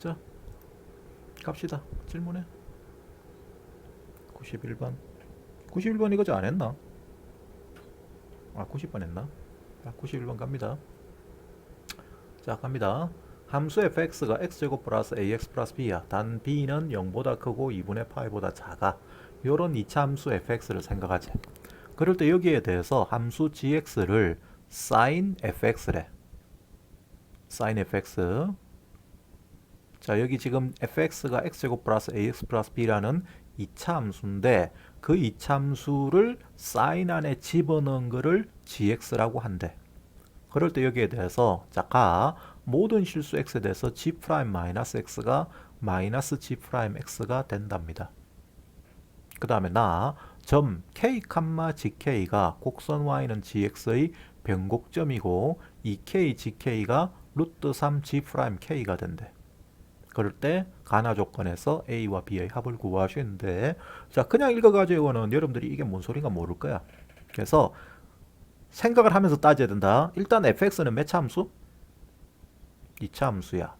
자, 갑시다. 질문해. 91번. 91번 이거 저 안 했나? 아, 90번 했나? 자, 91번 갑니다. 자, 갑니다. 함수 fx가 x제곱 플러스 ax 플러스 b야. 단 b는 0보다 크고 2분의 파이보다 작아. 요런 2차 함수 fx를 생각하지. 그럴 때 여기에 대해서 함수 gx를 sin fx래. sin fx. 자, 여기 지금 fx가 x제곱 플러스 ax 플러스 b라는 2차 함수인데 그 2차 함수를 sin 안에 집어넣은 거를 gx라고 한대. 그럴 때 여기에 대해서 자, 모든 실수 x에 대해서 g 프라임 마이너스 x가 마이너스 g 프라임 x가 된답니다. 그 다음에 점 k, gk가 곡선 y는 gx의 변곡점이고 이 k, gk가 루트 3 g 프라임 k가 된대. 그럴 때 가나 조건에서 a와 b의 합을 구하시는데 자, 그냥 읽어가지고는 여러분들이 이게 뭔 소린가 모를 거야. 그래서 생각을 하면서 따져야 된다. 일단 fx는 몇 차 함수? 2차 함수야.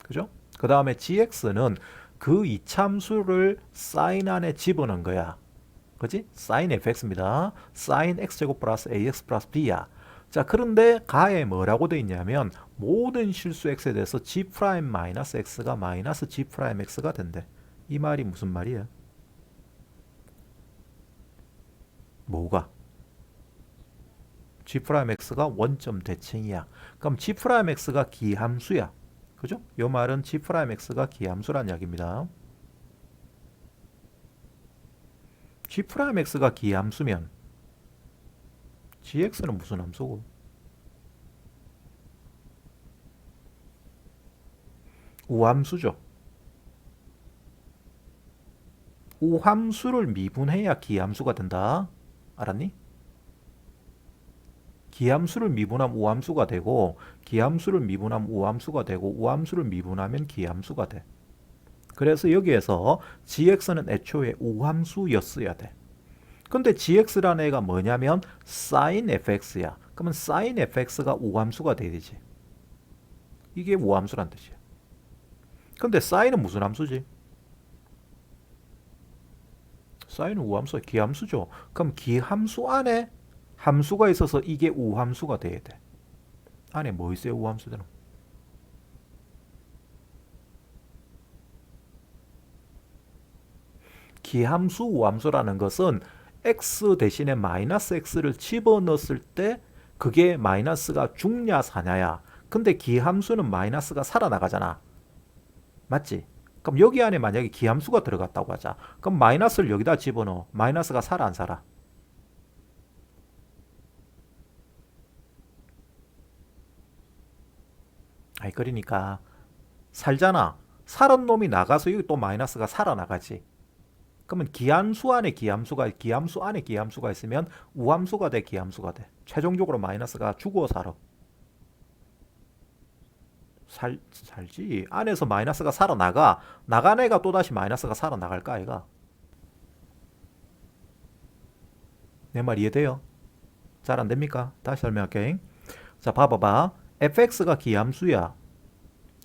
그죠? 그 다음에 gx는 그 2차 함수를 sin 안에 집어넣은 거야. 그지? sin fx입니다. sin x제곱 플러스 ax 플러스 b야. 자, 그런데 가에 뭐라고 돼 있냐면 모든 실수 x에 대해서 g 프라임 마이너스 x가 마이너스 g 프라임 x가 된대. 이 말이 무슨 말이야? 뭐가? g 프라임 x가 원점 대칭이야. 그럼 g 프라임 x가 기함수야. 그죠? 요 말은 g 프라임 x가 기함수란 이야기입니다. g 프라임 x가 기함수면 gx는 무슨 함수고? 우함수죠. 우함수를 미분해야 기함수가 된다. 알았니? 기함수를 미분하면 우함수가 되고 기함수를 미분하면 우함수가 되고 우함수를 미분하면 기함수가 돼. 그래서 여기에서 gx는 애초에 우함수였어야 돼. 근데 gx라는 애가 뭐냐면 sin fx야. 그러면 sin fx가 우함수가 돼야 되지. 이게 우함수란 뜻이야. 근데 sin은 무슨 함수지? sin은 우함수, 기함수죠. 그럼 기함수 안에 함수가 있어서 이게 우함수가 돼야 돼. 안에 뭐 있어요, 우함수들은? 기함수, 우함수라는 것은 x 대신에 마이너스 x를 집어넣었을 때 그게 마이너스가 죽냐 사냐야. 근데 기함수는 마이너스가 살아나가잖아. 맞지? 그럼 여기 안에 만약에 기함수가 들어갔다고 하자. 그럼 마이너스를 여기다 집어넣어. 마이너스가 살아 안 살아? 아이, 그러니까 살잖아. 살은 놈이 나가서 여기 또 마이너스가 살아나가지. 그러면 기함수 안에 기함수 안에 기함수가 있으면 우함수가 돼, 기함수가 돼. 최종적으로 마이너스가 죽어 살아. 살지. 안에서 마이너스가 살아나가. 나간 애가 또다시 마이너스가 살아나갈까, 아이가? 내 말 이해돼요? 잘 안 됩니까? 다시 설명할게. 자, 봐봐봐. fx가 기함수야.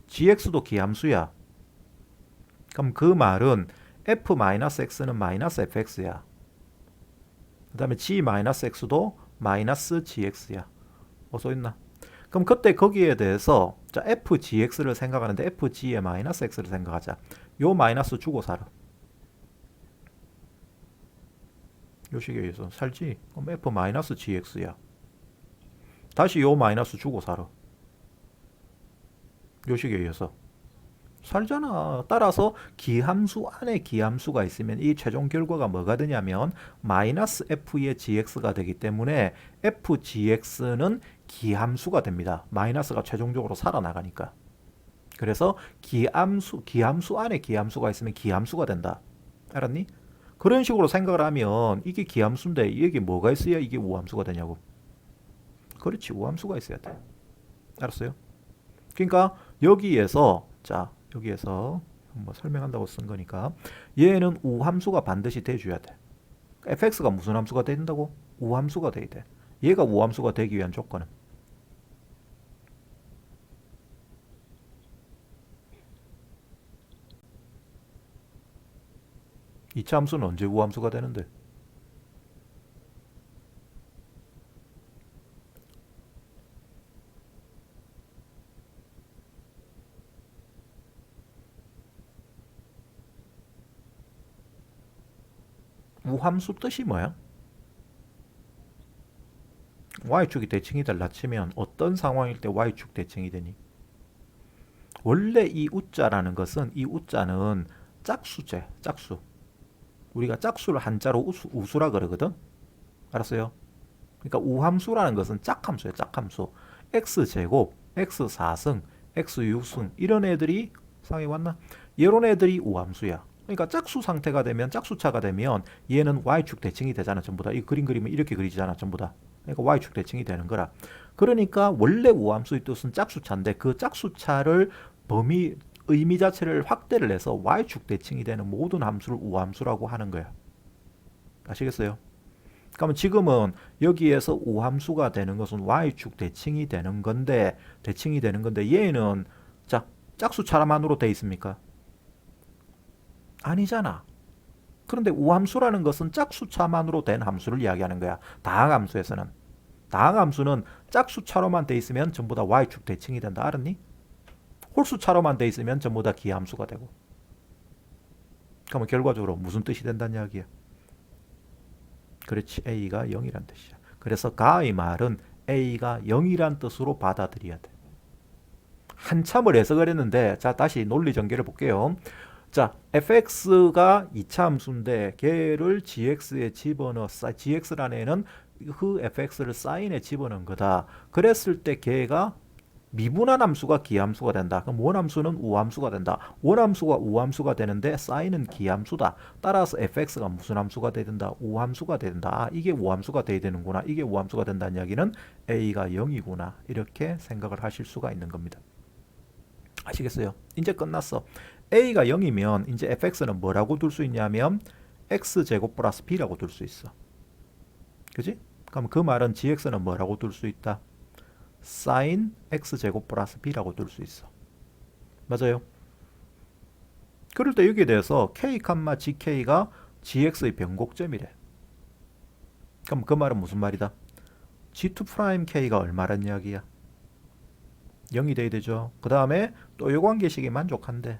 gx도 기함수야. 그럼 그 말은 f-x는 마이너스 fx야. 그 다음에 g-x도 마이너스 gx야. 써 있나? 그럼 그때 거기에 대해서 자, fgx를 생각하는데 fg의 마이너스 x를 생각하자. 요 마이너스 주고 살아. 요 식에 의해서 살지? 그럼 f 마이너스 gx야. 다시 요 마이너스 주고 살아. 요 식에 의해서 살잖아. 따라서 기함수 안에 기함수가 있으면 이 최종 결과가 뭐가 되냐면 마이너스 f의 gx가 되기 때문에 fgx는 기함수가 됩니다. 마이너스가 최종적으로 살아나가니까. 그래서 기함수 안에 기함수가 있으면 기함수가 된다. 알았니? 그런 식으로 생각을 하면 이게 기함수인데 이게 뭐가 있어야 이게 우함수가 되냐고. 그렇지, 우함수가 있어야 돼. 알았어요? 그러니까 여기에서 자, 여기에서 뭐 설명한다고 쓴 거니까 얘는 우함수가 반드시 돼줘야 돼. fx가 무슨 함수가 된다고? 우함수가 돼야 돼. 얘가 우함수가 되기 위한 조건은 2차 함수는 언제 우함수가 되는데? 우함수 뜻이 뭐야? y축이 대칭이 될라 치면 어떤 상황일 때 y축 대칭이 되니? 원래 이 우자라는 것은 이 우자는 짝수제, 짝수. 우리가 짝수를 한자로 우수라 그러거든. 알았어요? 그러니까 우함수라는 것은 짝함수예요. 짝함수. x제곱, x4승, x6승 이런 애들이 상에 왔나? 이런 애들이 우함수야. 그러니까 짝수 상태가 되면 짝수차가 되면 얘는 y축 대칭이 되잖아. 전부 다. 이 그림 그리면 이렇게 그리잖아. 전부 다. 그러니까 y축 대칭이 되는 거라. 그러니까 원래 우함수의 뜻은 짝수차인데 그 짝수차를 범위 의미 자체를 확대를 해서 y축 대칭이 되는 모든 함수를 우함수라고 하는 거야. 아시겠어요? 그러면 지금은 여기에서 우함수가 되는 것은 y축 대칭이 되는 건데 얘는 자 짝수차만으로 돼 있습니까? 아니잖아. 그런데 우함수라는 것은 짝수차만으로 된 함수를 이야기하는 거야. 다항함수에서는. 다항함수는 짝수차로만 돼 있으면 전부 다 y축 대칭이 된다. 알았니? 홀수차로만 돼 있으면 전부 다 기함수가 되고. 그러면 결과적으로 무슨 뜻이 된다는 이야기야? 그렇지. A가 0이란 뜻이야. 그래서 가의 말은 A가 0이란 뜻으로 받아들여야 돼. 한참을 해석을 했는데 자 다시 논리 전개를 볼게요. 자 fx가 2차 함수인데 걔를 gx에 집어넣어. gx라는 애는 그 fx를 사인에 집어넣은 거다. 그랬을 때 걔가 미분한 함수가 기함수가 된다. 그럼 원함수는 우함수가 된다. 원함수가 우함수가 되는데 사인은 기함수다. 따라서 fx가 무슨 함수가 돼야 된다? 우함수가 돼야 된다. 아, 이게 우함수가 돼야 되는구나. 이게 우함수가 된다는 이야기는 a가 0이구나. 이렇게 생각을 하실 수가 있는 겁니다. 아시겠어요? 이제 끝났어. a가 0이면 이제 fx는 뭐라고 둘 수 있냐면 x제곱 플러스 b라고 둘 수 있어. 그지? 그럼 그 말은 gx는 뭐라고 둘 수 있다? sin x제곱 플러스 b라고 둘 수 있어. 맞아요? 그럴 때 여기에 대해서 k, gk가 gx의 변곡점이래. 그럼 그 말은 무슨 말이다? g2'k가 얼마란 이야기야? 0이 돼야 되죠. 그 다음에 또 요 관계식이 만족한대.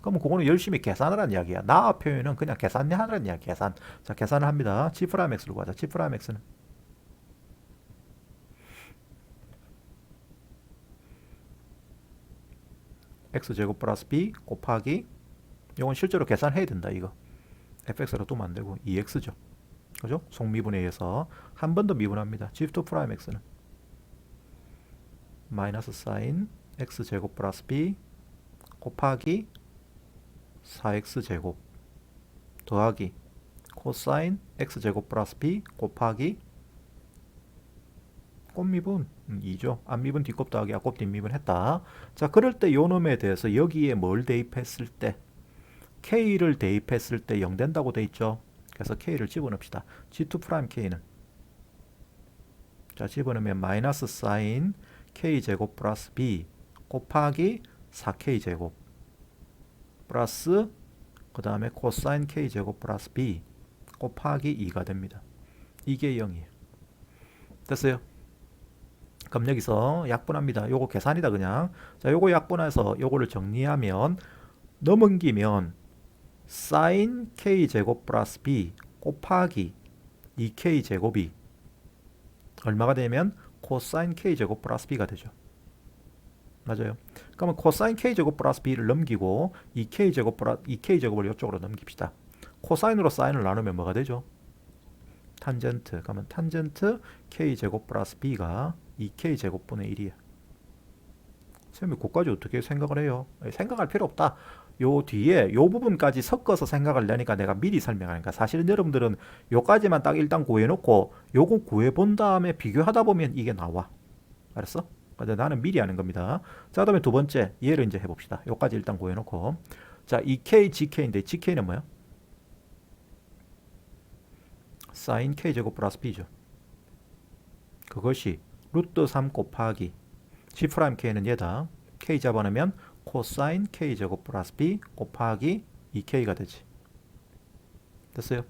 그럼 그거는 열심히 계산을 하는 이야기야. 나 표현은 그냥 계산하라는 이야기야. 계산. 자, 계산을 합니다. g'x를 구하자. g'x는 x제곱 플러스 b 곱하기 이건 실제로 계산해야 된다. 이거 fx로 두면 안 되고 2x죠. 그죠? 속미분에 의해서 한 번 더 미분합니다. g2'x는 마이너스 사인 x제곱 플러스 b 곱하기 4x제곱 더하기 코사인 x제곱 플러스 b 곱하기 꽃미분 2죠. 앞미분 뒷곱 더하기 앞곱 뒷미분 했다. 자, 그럴 때 요 놈에 대해서 여기에 뭘 대입했을 때 k를 대입했을 때 0 된다고 돼 있죠. 그래서 k를 집어넣읍시다. g2'k는 자, 집어넣으면 마이너스 사인 k제곱 플러스 b 곱하기 4k제곱 플러스 그 다음에 코사인 k제곱 플러스 b 곱하기 2가 됩니다. 이게 0이에요. 됐어요? 그럼 여기서 약분합니다. 요거 계산이다 그냥. 자, 요거 약분해서 요거를 정리하면 넘기면 sin k제곱 플러스 b 곱하기 2k제곱이 얼마가 되면 코사인 k제곱 플러스 b가 되죠. 맞아요. 그러면 코사인 k제곱 플러스 b를 넘기고 2k제곱을 이쪽으로 넘깁시다. 코사인으로 사인을 나누면 뭐가 되죠? 탄젠트. 그러면 탄젠트 k제곱 플러스 b가 2k제곱분의 1이야. 선생님이 그까지 어떻게 생각을 해요? 생각할 필요 없다. 요 뒤에 요 부분까지 섞어서 생각을 내니까 내가 미리 설명하니까 사실은 여러분들은 요까지만 딱 일단 구해놓고 요거 구해본 다음에 비교하다 보면 이게 나와. 알았어? 근데 나는 미리 하는 겁니다. 자, 그다음에 두 번째 얘를 이제 해봅시다. 요까지 일단 구해놓고 자, 2k, gk인데 gk는 뭐야? sin k제곱 플러스 b죠. 그것이 루트 3 곱하기 g'k는 얘다. k 잡아내면 코사인 k제곱 플러스 b 곱하기 2k가 되지. 됐어요?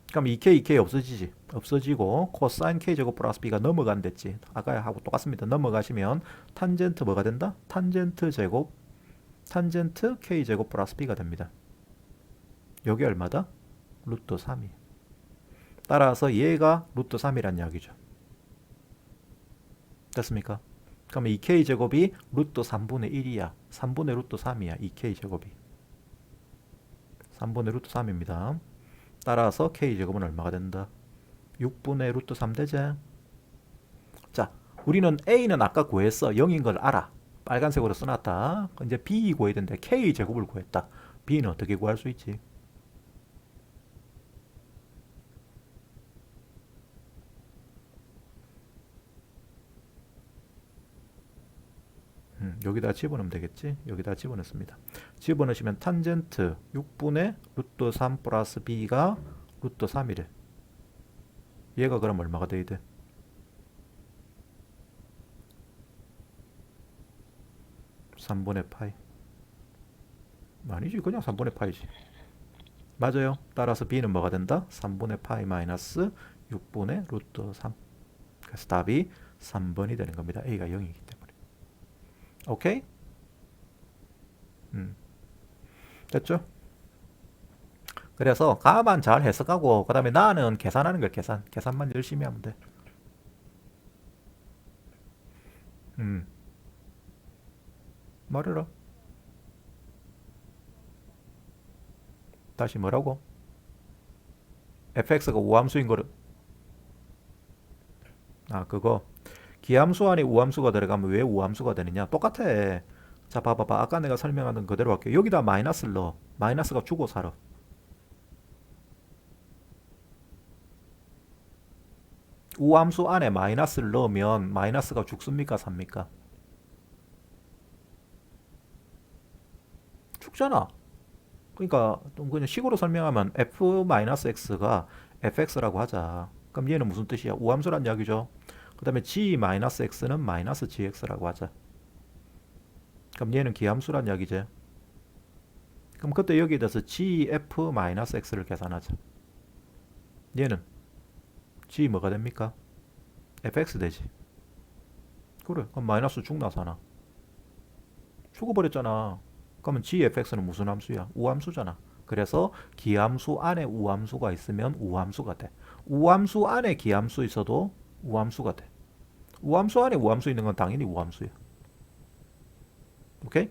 그럼 2k 없어지지. 없어지고 코사인 k제곱 플러스 b가 넘어간댔지. 아까 하고 똑같습니다. 넘어가시면 탄젠트 뭐가 된다? 탄젠트 제곱 탄젠트 k제곱 플러스 b가 됩니다. 여기 얼마다? 루트 3이. 따라서 얘가 루트 3이란 이야기죠. 됐습니까? 그러면 2k제곱이 루트 3분의 1이야. 3분의 루트 3이야. 2k제곱이. 3분의 루트 3입니다. 따라서 k제곱은 얼마가 된다? 6분의 루트 3 되지? 자, 우리는 a는 아까 구했어. 0인 걸 알아. 빨간색으로 써놨다. 이제 b 구해야 되는데 k제곱을 구했다. b는 어떻게 구할 수 있지? 여기다 집어넣으면 되겠지? 여기다 집어넣습니다. 집어넣으시면 탄젠트 6분의 루트 3 플러스 b가 루트 3이래. 얘가 그럼 얼마가 돼야 돼? 3분의 파이. 아니지, 그냥 3분의 파이지. 맞아요. 따라서 b는 뭐가 된다? 3분의 파이 마이너스 6분의 루트 3. 그래서 답이 3번이 되는 겁니다. a가 0이기 때문에. 오케이? 됐죠? 그래서 가만 잘 해석하고 그 다음에 나는 계산하는 걸 계산만 열심히 하면 돼. 말해라. 다시 뭐라고? fx가 우함수인 거를 그거 기함수 안에 우함수가 들어가면 왜 우함수가 되느냐? 똑같아. 자, 봐봐봐. 아까 내가 설명하던 그대로 할게요. 여기다 마이너스를 넣어. 마이너스가 주고 살아. 우함수 안에 마이너스를 넣으면 마이너스가 죽습니까? 삽니까? 죽잖아. 그러니까 그냥 식으로 설명하면 f-x가 fx라고 하자. 그럼 얘는 무슨 뜻이야? 우함수란 이야기죠. 그 다음에 g-x는 마이너스 gx라고 하자. 그럼 얘는 기함수란 이야기지. 그럼 그때 여기에 대해서 gf-x를 계산하자. 얘는 g 뭐가 됩니까? fx 되지. 그래. 그럼 마이너스 죽나사나. 죽어버렸잖아. 그러면 gfx는 무슨 함수야? 우함수잖아. 그래서 기함수 안에 우함수가 있으면 우함수가 돼. 우함수 안에 기함수 있어도 우함수가 돼. 우함수 안에 우함수 있는 건 당연히 우함수야. 오케이?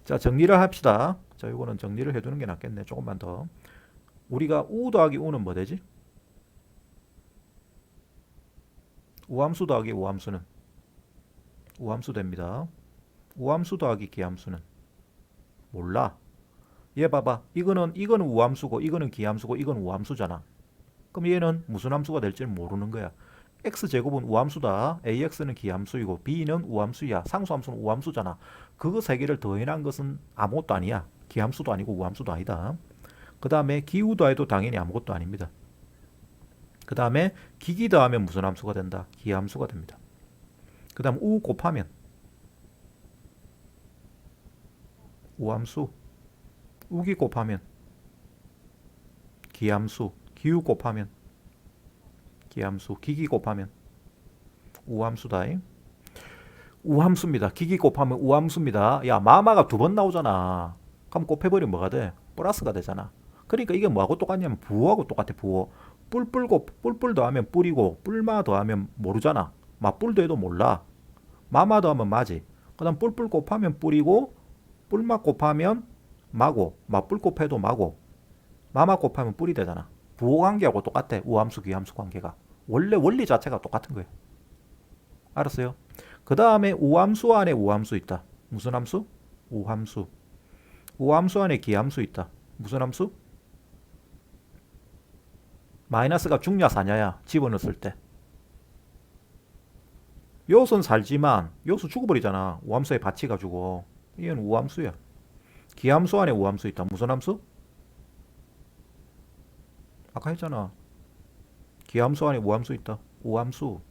자, 정리를 합시다. 자, 이거는 정리를 해두는 게 낫겠네. 조금만 더. 우리가 우 더하기 우는 뭐 되지? 우함수 더하기 우함수는 우함수 됩니다. 우함수 더하기 기함수는 몰라. 얘 봐봐. 이거는 우함수고 이거는 기함수고 이건 우함수잖아. 그럼 얘는 무슨 함수가 될지는 모르는 거야. x제곱은 우함수다. ax는 기함수이고 b는 우함수야. 상수함수는 우함수잖아. 그거 세 개를 더해난 것은 아무것도 아니야. 기함수도 아니고 우함수도 아니다. 그 다음에 기우 더해도 당연히 아무것도 아닙니다. 그 다음에 기기 더하면 무슨 함수가 된다? 기함수가 됩니다. 그 다음 우 곱하면 우함수, 우기 곱하면 기함수, 기우 곱하면 기함수, 기기 곱하면 우함수다. 우함수입니다. 기기 곱하면 우함수입니다. 야, 마마가 두 번 나오잖아. 그럼 곱해버리면 뭐가 돼? 플러스가 되잖아. 그러니까 이게 뭐하고 똑같냐면 부호하고 똑같아. 부호. 뿔 더하면 뿔이고 뿔마 더하면 모르잖아. 마뿔 더해도 몰라. 마마 더하면 마지. 그 다음 뿔 곱하면 뿔이고 뿔마 곱하면 마고 마뿔 곱해도 마고 마마 곱하면 뿔이 되잖아. 부호 관계하고 똑같아. 우함수 기함수 관계가. 원래 원리 자체가 똑같은 거예요. 알았어요? 그 다음에 우함수 안에 우함수 있다. 무슨 함수? 우함수. 우함수 안에 기함수 있다. 무슨 함수? 마이너스가 죽냐 사냐야. 집어넣었을 때. 요소는 살지만 요소 죽어버리잖아. 우함수에 받치가지고. 이건 우함수야. 기함수 안에 우함수 있다. 무슨 함수? 아까 했잖아. 기함수 안에 우함수 있다. 우함수.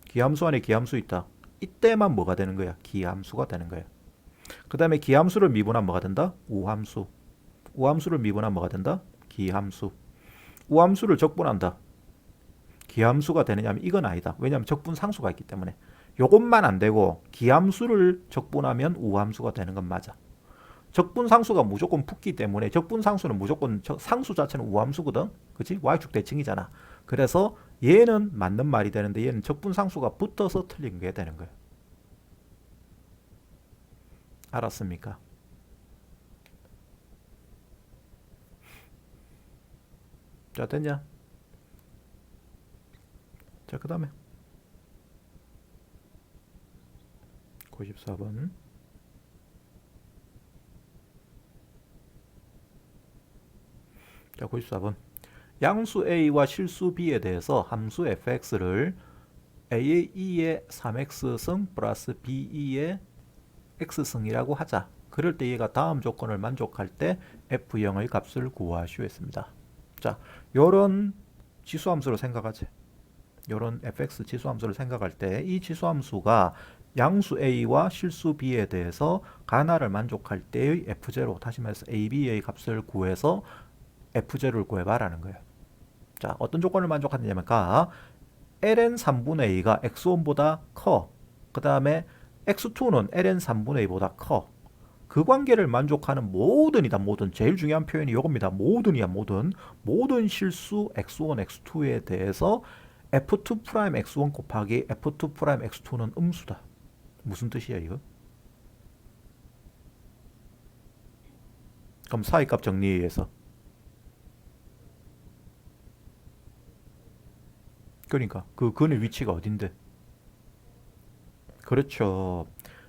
기함수 안에 기함수 있다. 이때만 뭐가 되는 거야? 기함수가 되는 거야. 그 다음에 기함수를 미분하면 뭐가 된다? 우함수. 우함수를 미분하면 뭐가 된다? 기함수. 우함수를 적분한다. 기함수가 되느냐면 이건 아니다. 왜냐하면 적분 상수가 있기 때문에. 요것만 안 되고 기함수를 적분하면 우함수가 되는 건 맞아. 적분 상수가 무조건 붙기 때문에 적분 상수는 무조건 상수 자체는 우함수거든. 그치? y축 대칭이잖아. 그래서 얘는 맞는 말이 되는데 얘는 적분 상수가 붙어서 틀린 게 되는 거예요. 알았습니까? 자, 됐냐? 자, 그 다음에 94번. 자, 94번. 양수 A와 실수 B에 대해서 함수 fx를 A의 3x승 플러스 B의 x승이라고 하자. 그럴 때 얘가 다음 조건을 만족할 때 f0의 값을 구하시오 했습니다. 자, 요런 지수함수를 생각하지. 요런 fx 지수함수를 생각할 때 이 지수함수가 양수 A와 실수 B에 대해서 가나를 만족할 때의 f0, 다시 말해서 A, B의 값을 구해서 f0를 구해봐라는 거예요. 자, 어떤 조건을 만족하느냐면 ln 3분의 a가 x1보다 커. 그 다음에 x2는 ln 3분의 a보다 커. 그 관계를 만족하는 모든이다. 모든. 제일 중요한 표현이 이겁니다. 모든이야. 모든 실수 x1, x2에 대해서 f2' x1 곱하기 f2' x2는 음수다. 무슨 뜻이야 이거? 그럼 사이값 정리에 의해서 그러니까 그 근의 위치가 어딘데? 그렇죠.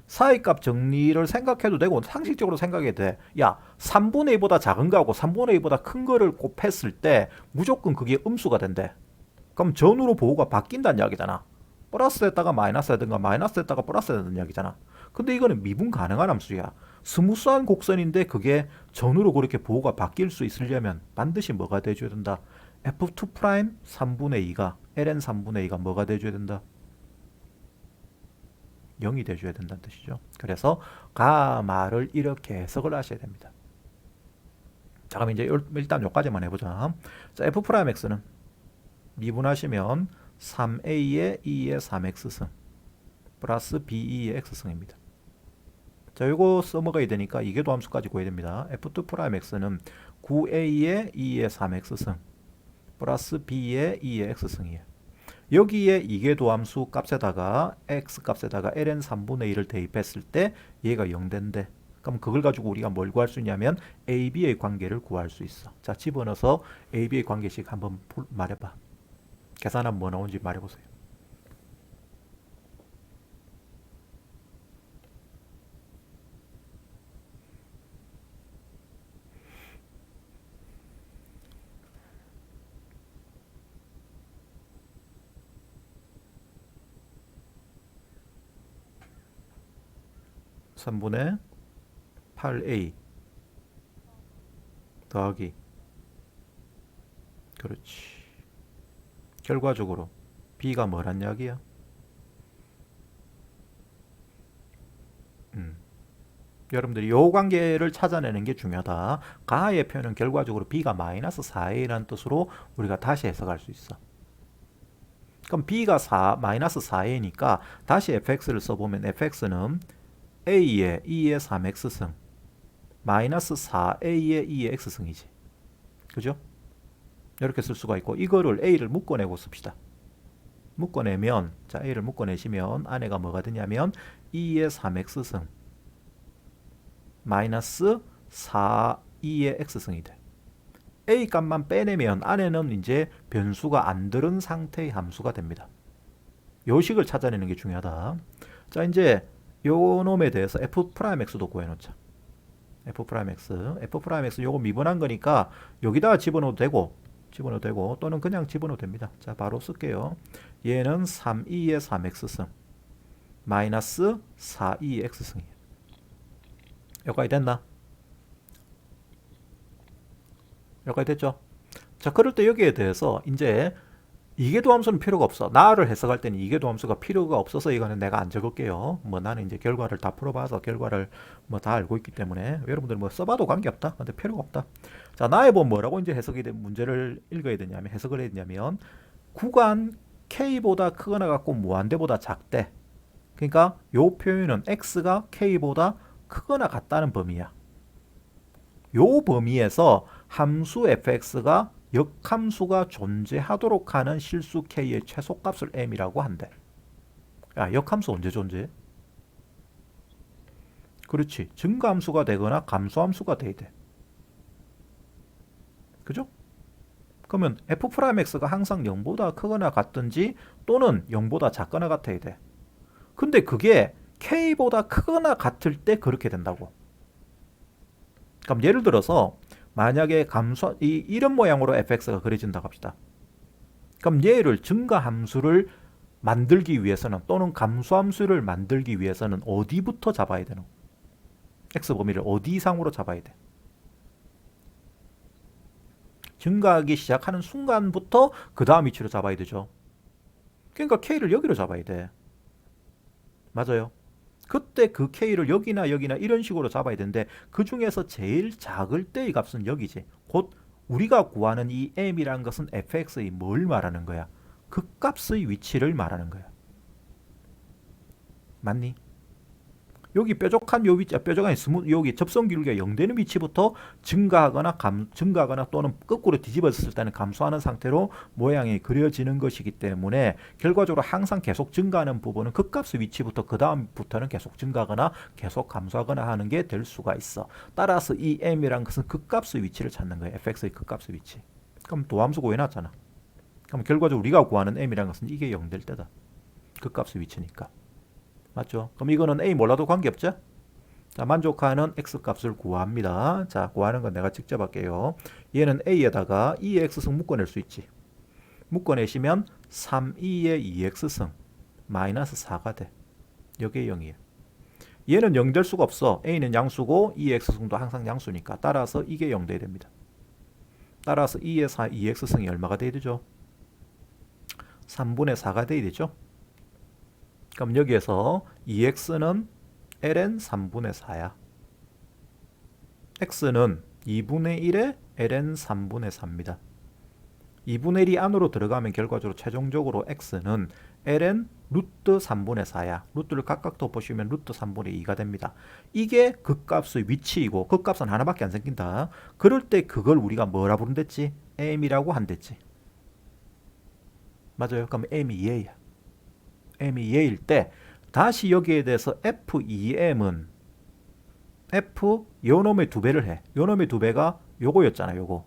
사이값 정리를 생각해도 되고 상식적으로 생각해도 돼. 야, 3분의 2보다 작은 거하고 3분의 2보다 큰 거를 곱했을 때 무조건 그게 음수가 된대. 그럼 전후로 보호가 바뀐다는 이야기잖아. 플러스 됐다가 마이너스 되든가 마이너스 됐다가 플러스 되는 이야기잖아. 근데 이거는 미분 가능한 함수야. 스무스한 곡선인데 그게 전후로 그렇게 보호가 바뀔 수 있으려면 반드시 뭐가 돼줘야 된다? f2' 3분의 2가 ln 3분의 2가 뭐가 돼줘야 된다? 0이 돼줘야 된다는 뜻이죠. 그래서 가마를 이렇게 해석을 하셔야 됩니다. 자, 그럼 이제 일단 여기까지만 해보자. 자, f'x는 미분하시면 3a의 2의 3x승 플러스 b2의 x승입니다. 자, 요거 써먹어야 되니까 이계도함수까지 구해야 됩니다. f2'x는 9a의 2의 3x승 플러스 b의 2의 x승이에요. 여기에 이계도함수 값에다가 x 값에다가 ln 3분의 1을 대입했을 때 얘가 0 된대. 그럼 그걸 가지고 우리가 뭘 구할 수 있냐면 AB의 관계를 구할 수 있어. 자, 집어넣어서 AB의 관계식 한번 말해봐. 계산하면 뭐 나오는지 말해보세요. 삼 분의 8a 더하기 그렇지. 결과적으로 b가 뭐란 이야기야? 여러분들이 요 관계를 찾아내는 게 중요하다. 가의 표현은 결과적으로 b가 마이너스 4a라는 뜻으로 우리가 다시 해석할 수 있어. 그럼 b가 마이너스 4a니까 다시 fx를 써보면 fx는 a의 2의 3x승 마이너스 4a의 2의 x승이지. 그죠? 이렇게 쓸 수가 있고 이거를 a를 묶어내고 씁시다. 묶어내면 자 a를 묶어내시면 안에가 뭐가 되냐면 2의 3x승 마이너스 4, 2의 x승이 돼. a 값만 빼내면 안에는 이제 변수가 안 들은 상태의 함수가 됩니다. 요 식을 찾아내는 게 중요하다. 자, 이제 요 놈에 대해서 f'x도 구해놓자. f'x 요거 미분한 거니까 여기다가 집어넣어도 되고 또는 그냥 집어넣어도 됩니다. 자, 바로 쓸게요. 얘는 3,2의 3x승 마이너스 4,2의 x승이에요. 여기까지 됐나? 여기까지 됐죠? 자, 그럴 때 여기에 대해서 이제 이계도 함수는 필요가 없어. 나를 해석할 때는 이계도 함수가 필요가 없어서 이거는 내가 안 적을게요. 뭐 나는 이제 결과를 다 풀어봐서 결과를 뭐 다 알고 있기 때문에 여러분들 뭐 써봐도 관계없다. 근데 필요가 없다. 자, 나의 법 뭐라고 이제 해석이 된 문제를 읽어야 되냐면 해석을 해야 되냐면 구간 K보다 크거나 같고 무한대보다 작대. 그러니까 요 표현은 X가 K보다 크거나 같다는 범위야. 요 범위에서 함수 fx가 역함수가 존재하도록 하는 실수 k의 최소값을 m이라고 한대. 야, 역함수 언제 존재해? 그렇지. 증가함수가 되거나 감소함수가 돼야 돼. 그죠? 그러면 f'x가 항상 0보다 크거나 같든지 또는 0보다 작거나 같아야 돼. 근데 그게 k보다 크거나 같을 때 그렇게 된다고. 그럼 예를 들어서 만약에 이런 모양으로 fx가 그려진다고 합시다. 그럼 얘를 증가함수를 만들기 위해서는 또는 감소함수를 만들기 위해서는 어디부터 잡아야 되노? x 범위를 어디 이상으로 잡아야 돼? 증가하기 시작하는 순간부터 그 다음 위치로 잡아야 되죠. 그러니까 k를 여기로 잡아야 돼. 맞아요. 그때 그 k를 여기나 여기나 이런 식으로 잡아야 되는데 그 중에서 제일 작을 때의 값은 여기지. 곧 우리가 구하는 이 m이라는 것은 fx의 뭘 말하는 거야? 그 값의 위치를 말하는 거야. 맞니? 여기 뾰족한 요 위치, 뾰족한 여기 접선 기울기가 0 되는 위치부터 증가하거나 또는 거꾸로 뒤집어졌을 때는 감소하는 상태로 모양이 그려지는 것이기 때문에 결과적으로 항상 계속 증가하는 부분은 그 값의 위치부터 그 다음부터는 계속 증가하거나 계속 감소하거나 하는 게 될 수가 있어. 따라서 이 m이란 것은 그 값의 위치를 찾는 거예요. fx의 그 값의 위치. 그럼 도함수 구해놨잖아. 그럼 결과적으로 우리가 구하는 m이란 것은 이게 0 될 때다. 그 값의 위치니까. 맞죠? 그럼 이거는 A 몰라도 관계없죠? 자, 만족하는 X 값을 구합니다. 자, 구하는 건 내가 직접 할게요. 얘는 A에다가 2의 X승 묶어낼 수 있지. 묶어내시면 3, 2의 2X승 마이너스 4가 돼. 여기에 0이에요. 얘는 0 될 수가 없어. A는 양수고 2의 X승도 항상 양수니까. 따라서 이게 0 돼야 됩니다. 따라서 2의 4, 2X승이 얼마가 돼야 되죠? 3분의 4가 돼야 되죠? 그럼 여기에서 2x는 ln 3분의 4야. x는 2분의 1에 ln 3분의 4입니다. 2분의 1이 안으로 들어가면 결과적으로 최종적으로 x는 ln 루트 3분의 4야. 루트를 각각 덮으시면 루트 3분의 2가 됩니다. 이게 그 값의 위치이고 그 값은 하나밖에 안 생긴다. 그럴 때 그걸 우리가 뭐라 부른댔지? m이라고 한댔지. 맞아요. 그럼 m이 얘야. m이 얘일 때 다시 여기에 대해서 f2m은 f 요놈의 2배를 해. 요놈의 2배가 요거였잖아. 요거.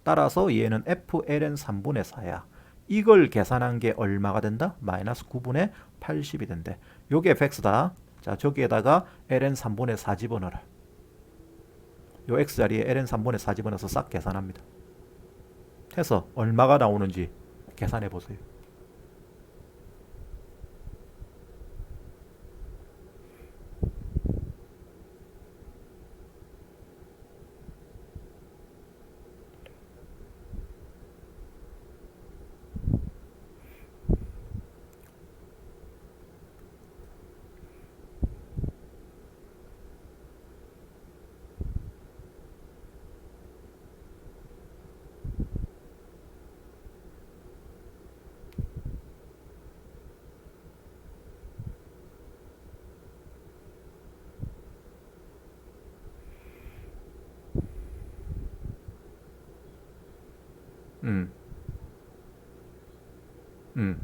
따라서 얘는 fln 3분의 4야. 이걸 계산한 게 얼마가 된다? 마이너스 9분의 80이 된대. 요게 fx다. 자, 저기에다가 ln 3분의 4 집어넣어라. 요 x자리에 ln 3분의 4 집어넣어서 싹 계산합니다. 해서 얼마가 나오는지 계산해 보세요.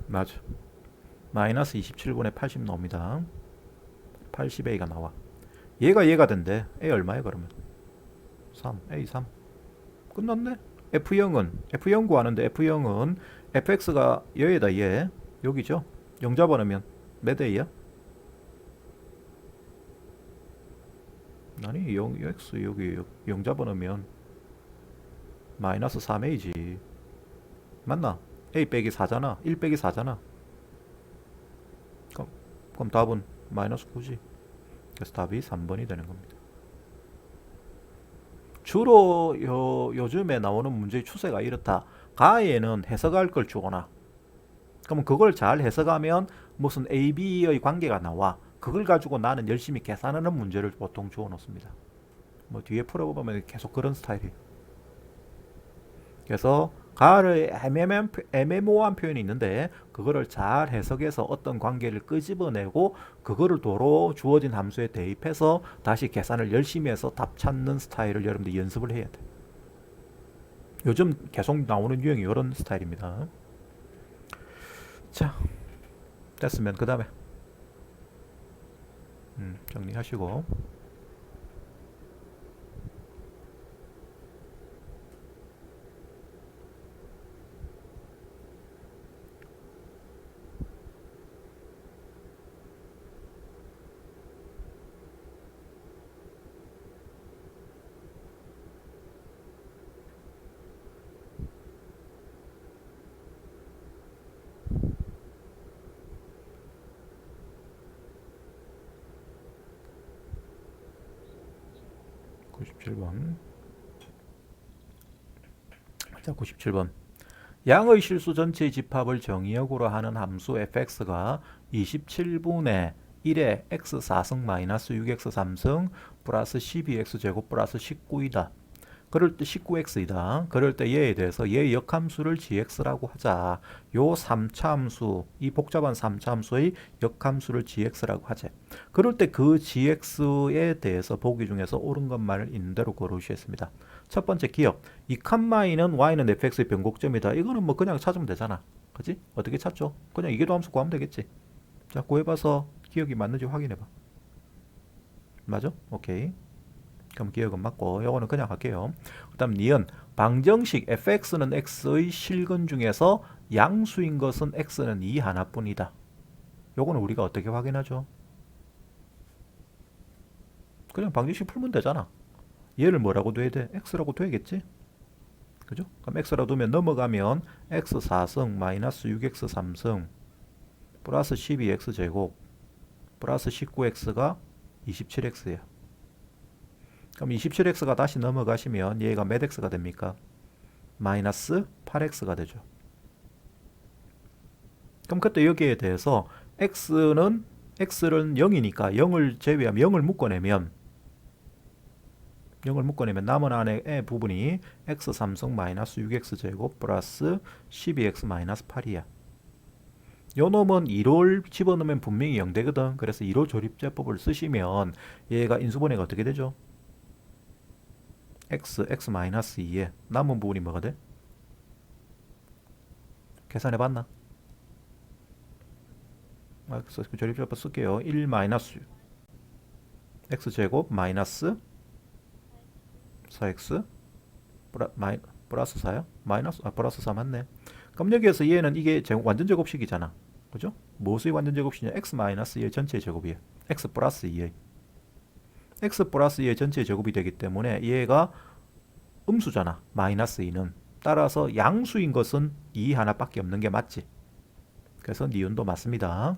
맞아. 마이너스 27분의 80 나옵니다. 80a가 나와. 얘가 된대. a 얼마야 그러면? 3, a 3. 끝났네. F0 구하는데 F0은 fx가 얘에다 얘 여기죠. 0 잡아놓으면 몇 a야? 아니 0x 여기 0 잡아놓으면 마이너스 3a지. 맞나? a 빼기 4잖아. 1 빼기 4잖아. 그럼 답은 마이너스 9지. 그래서 답이 3번이 되는 겁니다. 주로 요즘에 나오는 문제의 추세가 이렇다. 가에는 해석할 걸 주거나, 그러면 그걸 잘 해석하면 무슨 A, B의 관계가 나와. 그걸 가지고 나는 열심히 계산하는 문제를 보통 주어 놓습니다. 뭐 뒤에 풀어보면 계속 그런 스타일이에요. 그래서 가을의 애매모호한 표현이 있는데 그거를 잘 해석해서 어떤 관계를 끄집어내고 그거를 도로 주어진 함수에 대입해서 다시 계산을 열심히 해서 답 찾는 스타일을 여러분들 연습을 해야 돼. 요즘 계속 나오는 유형이 이런 스타일입니다. 자, 됐으면 그 다음에 정리하시고. 97번. 자, 97번. 양의 실수 전체의 집합을 정의역으로 하는 함수 fx가 27분의 1의 x 4승 마이너스 6x 3승 플러스 12x 제곱 플러스 19이다. 그럴 때 19x이다. 그럴 때 얘에 대해서 얘의 역함수를 gx라고 하자. 요 3차 함수, 이 복잡한 3차 함수의 역함수를 gx라고 하자. 그럴 때 그 gx에 대해서 보기 중에서 옳은 것만을 있는 대로 고르시겠습니다. 첫 번째 기억. 이 칸마이는 y는 fx의 변곡점이다. 이거는 뭐 그냥 찾으면 되잖아. 그지? 어떻게 찾죠? 그냥 이계도함수 구하면 되겠지. 자, 구해봐서 기억이 맞는지 확인해봐. 맞아? 오케이. 그럼 기억은 맞고 요거는 그냥 할게요. 그 다음 니은 방정식 fx는 x의 실근 중에서 양수인 것은 x는 2 하나뿐이다. 요거는 우리가 어떻게 확인하죠? 그냥 방정식 풀면 되잖아. 얘를 뭐라고 둬야 돼? x라고 둬야겠지? 그죠? 그럼 x라고 두면 넘어가면 x 4승 마이너스 6x 3승 플러스 12x 제곱 플러스 19x가 27x예요. 그럼 27x가 다시 넘어가시면 얘가 몇 x가 됩니까? 마이너스 8x가 되죠. 그럼 그때 여기에 대해서 x는 0이니까 0을 제외하면 0을 묶어내면 남은 안에 부분이 x 3승 마이너스 6x 제곱 플러스 12x 마이너스 8이야. 요 놈은 2를 집어넣으면 분명히 0 되거든. 그래서 2로 조립제법을 쓰시면 얘가 인수분해가 어떻게 되죠? x 마이너스 2에 남은 부분이 뭐가 돼? 계산해봤나? 그래서 조립제법 쓸게요. 1 마이너스 x제곱 마이너스 4x 플러스 4야? 플러스 4 맞네. 그럼 여기에서 얘는 이게 완전 제곱식이잖아. 그죠? 무엇의 완전 제곱식이냐? x 마이너스 2의 전체 제곱이에요. x 플러스 2의 x 플러스 2의 전체 제곱이 되기 때문에 얘가 음수잖아. 마이너스 2는. 따라서 양수인 것은 2 하나밖에 없는 게 맞지. 그래서 니은도 맞습니다.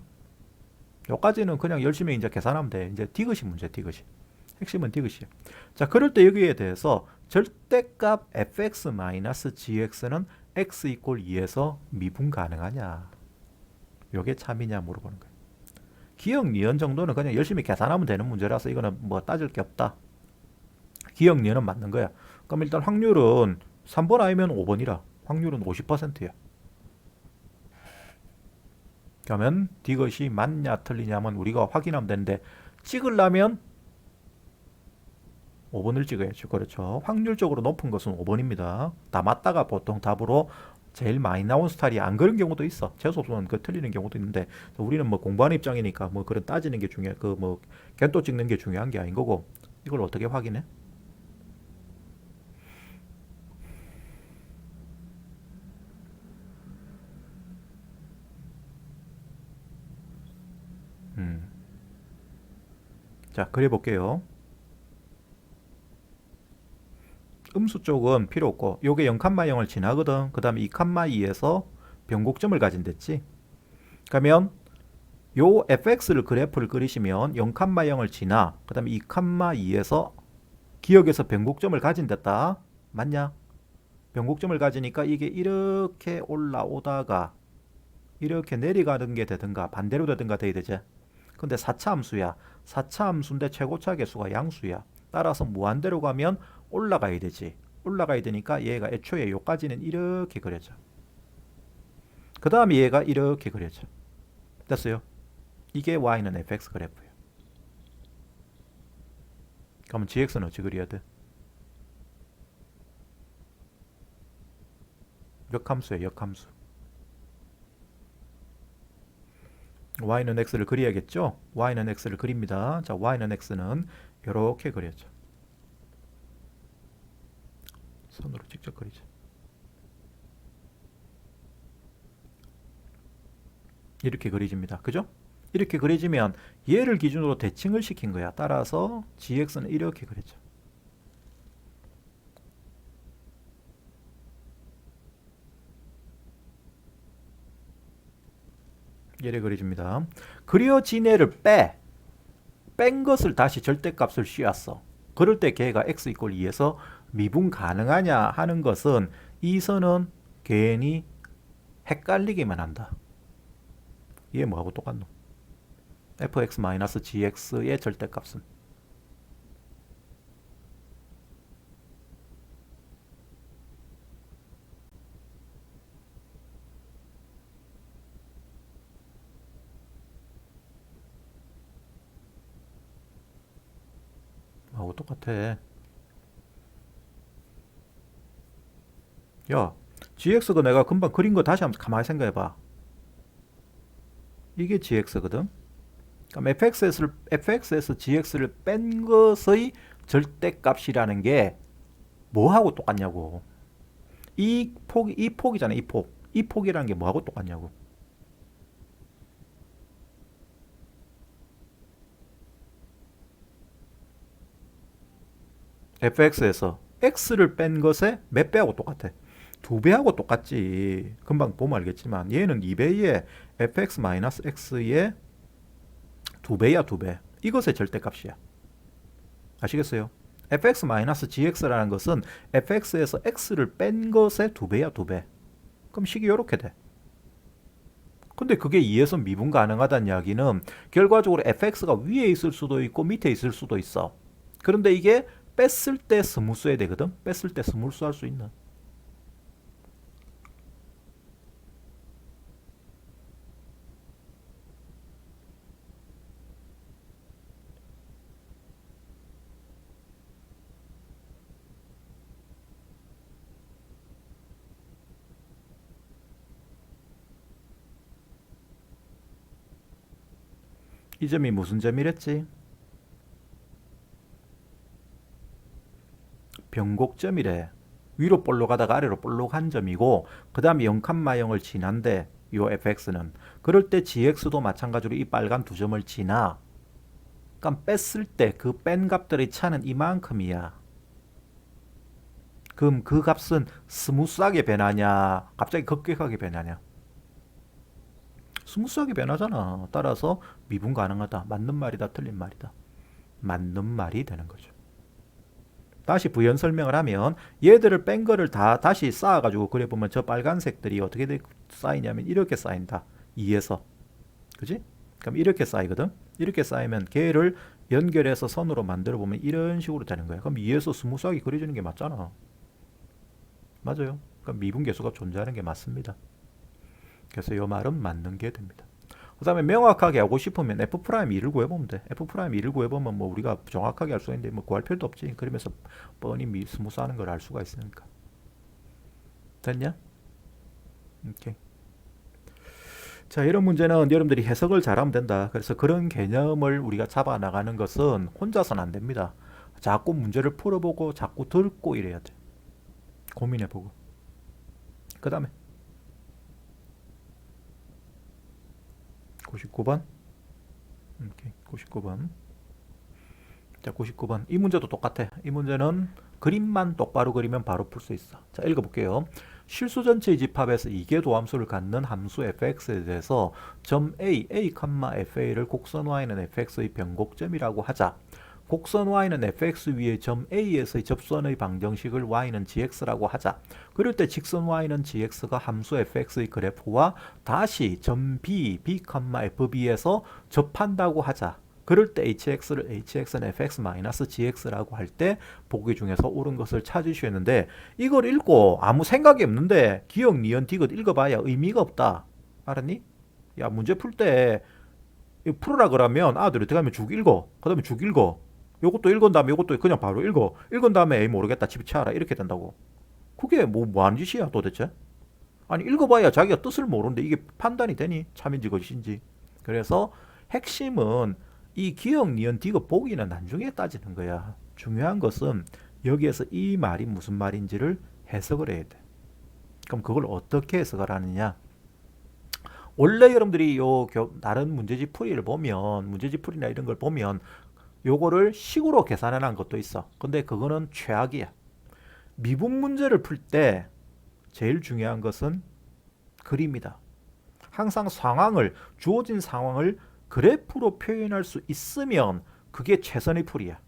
여기까지는 그냥 열심히 이제 계산하면 돼. 이제 디귿이 문제, 디귿이. 핵심은 디귿이에요. 자, 그럴 때 여기에 대해서 절대값 fx-gx는 x 이퀄 2에서 미분 가능하냐. 요게 참이냐 물어보는 거예요. 기억 니은 정도는 그냥 열심히 계산하면 되는 문제라서 이거는 뭐 따질 게 없다. 기억 니은은 맞는 거야. 그럼 일단 확률은 3번 아니면 5번이라. 확률은 50%야. 그러면 디귿이 맞냐 틀리냐면 우리가 확인하면 되는데 찍으려면 5번을 찍어야죠. 그렇죠. 확률적으로 높은 것은 5번입니다. 다 맞다가 보통 답으로 제일 많이 나온 스타일이 안 그런 경우도 있어. 재수없으면 그 틀리는 경우도 있는데 우리는 뭐 공부하는 입장이니까 뭐 그런 따지는 게 중요해. 그 뭐 겐또 찍는 게 중요한 게 아닌 거고 이걸 어떻게 확인해? 자, 그려볼게요. 음수 쪽은 필요 없고 요게 0,0을 지나거든. 그 다음에 2,2에서 변곡점을 가진댔지. 그러면 요 fx를 그래프를 그리시면 0,0을 지나 그 다음에 2,2에서 기억에서 변곡점을 가진댔다. 맞냐? 변곡점을 가지니까 이게 이렇게 올라오다가 이렇게 내려가는 게 되든가 반대로 되든가 돼야 되지. 근데 4차 함수야. 4차 함수인데 최고차 계수가 양수야. 따라서 무한대로 가면 올라가야 되지. 올라가야 되니까 얘가 애초에 요까지는 이렇게 그려져. 그 다음에 얘가 이렇게 그려져. 됐어요? 이게 y는 fx 그래프예요. 그러면 gx는 어찌 그려야 돼? 역함수예요. 역함수. y는 x를 그려야겠죠? y는 x를 그립니다. 자, y는 x는 이렇게 그려져. 손으로 직접 그리죠. 이렇게 그려집니다. 그죠? 이렇게 그려지면 얘를 기준으로 대칭을 시킨 거야. 따라서 gx는 이렇게 그려져. 얘를 그려집니다. 그려진 애를 뺀 것을 다시 절대값을 씌웠어. 그럴 때 걔가 x = 2에서 미분 가능하냐 하는 것은 이 선은 괜히 헷갈리기만 한다. 이게 뭐하고 똑같노? fx-gx의 절대값은 뭐하고 똑같아. 야, gx가 내가 금방 그린 거 다시 한번 가만히 생각해봐. 이게 gx거든. 그럼 fx에서 gx를 뺀 것의 절대값이라는 게 뭐하고 똑같냐고. 이 폭이잖아. 이 폭. 이 폭이라는 게 뭐하고 똑같냐고. fx에서 x를 뺀 것의 몇 배하고 똑같아? 2배하고 똑같지. 금방 보면 알겠지만 얘는 2배의 fx-x의 2배야. 2배. 이것의 절대값이야. 아시겠어요? fx-gx라는 것은 fx에서 x를 뺀 것의 2배야. 2배. 그럼 식이 이렇게 돼. 근데 그게 2에서 미분 가능하다는 이야기는 결과적으로 fx가 위에 있을 수도 있고 밑에 있을 수도 있어. 그런데 이게 뺐을 때 스무스해야 되거든. 뺐을 때 스무스 할 수 있나? 이 점이 무슨 점이랬지? 변곡점이래. 위로 볼록 가다가 아래로 볼록 한 점이고 그 다음에 0,0을 지난데 요 fx는 그럴 때 gx도 마찬가지로 이 빨간 두 점을 지나. 그럼 뺐을 때 그 뺀 값들의 차는 이만큼이야. 그럼 그 값은 스무스하게 변하냐 갑자기 급격하게 변하냐? 스무스하게 변하잖아. 따라서 미분 가능하다. 맞는 말이다. 틀린 말이다. 맞는 말이 되는 거죠. 다시 부연 설명을 하면 얘들을 뺀 거를 다 다시 쌓아가지고 그려보면 저 빨간색들이 어떻게 쌓이냐면 이렇게 쌓인다. 2에서. 그지? 그럼 이렇게 쌓이거든. 이렇게 쌓이면 걔를 연결해서 선으로 만들어 보면 이런 식으로 되는 거야. 그럼 2에서 스무스하게 그려주는 게 맞잖아. 맞아요. 그럼 미분 계수가 존재하는 게 맞습니다. 그래서 이 말은 맞는 게 됩니다. 그 다음에 명확하게 하고 싶으면 F'2를 구해보면 돼. F'2를 구해보면 뭐 우리가 정확하게 알 수 있는데 뭐 구할 필요도 없지. 그러면서 뻔히 스무스하는 걸 알 수가 있으니까. 됐냐? 오케이. 자, 이런 문제는 여러분들이 해석을 잘하면 된다. 그래서 그런 개념을 우리가 잡아 나가는 것은 혼자서는 안 됩니다. 자꾸 문제를 풀어보고 자꾸 듣고 이래야 돼. 고민해보고. 그 다음에 99번. 오케이. 99번. 자, 99번. 이 문제도 똑같아. 이 문제는 그림만 똑바로 그리면 바로 풀 수 있어. 자, 읽어볼게요. 실수 전체의 집합에서 이계 도함수를 갖는 함수 fx에 대해서 점 a, a, fa를 곡선 y는 fx의 변곡점이라고 하자. 곡선 y는 fx 위에 점 A에서의 접선의 방정식을 y는 gx라고 하자. 그럴 때 직선 y는 gx가 함수 fx의 그래프와 다시 점 B, B, FB에서 접한다고 하자. 그럴 때 hx는 fx-gx라고 할 때 보기 중에서 옳은 것을 찾으셨는데 이걸 읽고 아무 생각이 없는데 기억, 니은, 디귿 읽어봐야 의미가 없다. 알았니? 야, 문제 풀 때 풀으라 그러면 아들 어떻게 하면 쭉 읽어. 그 다음에 쭉 읽어. 요것도 읽은 다음에 요것도 그냥 바로 읽어. 읽은 다음에 에이 모르겠다 집치하라 이렇게 된다고. 그게 뭐 하는 짓이야 도대체? 아니 읽어봐야 자기가 뜻을 모르는데 이게 판단이 되니? 참인지 거짓인지. 그래서 핵심은 이 기억, 니은, 디귿 보기는 나중에 따지는 거야. 중요한 것은 여기에서 이 말이 무슨 말인지를 해석을 해야 돼. 그럼 그걸 어떻게 해석을 하느냐? 원래 여러분들이 다른 문제집 풀이를 보면 문제집 풀이나 이런 걸 보면 요거를 식으로 계산해 놓은 것도 있어. 근데 그거는 최악이야. 미분 문제를 풀 때 제일 중요한 것은 그림이다. 항상 주어진 상황을 그래프로 표현할 수 있으면 그게 최선의 풀이야.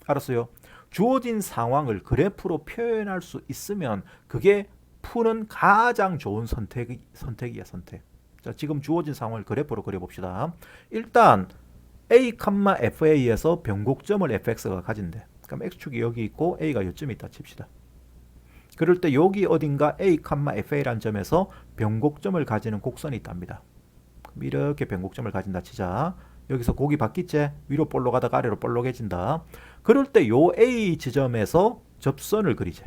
알았어요? 주어진 상황을 그래프로 표현할 수 있으면 그게 푸는 가장 좋은 선택이야, 선택. 자, 지금 주어진 상황을 그래프로 그려봅시다. 일단 A, FA에서 변곡점을 fx가 가진대. 그럼 x축이 여기 있고 a가 요쯤에 있다 칩시다. 그럴 때 여기 어딘가 A, FA라는 점에서 변곡점을 가지는 곡선이 있답니다. 그럼 이렇게 변곡점을 가진다 치자. 여기서 곡이 바뀌지? 위로 볼록하다가 아래로 볼록해진다. 그럴 때 요 A 지점에서 접선을 그리지.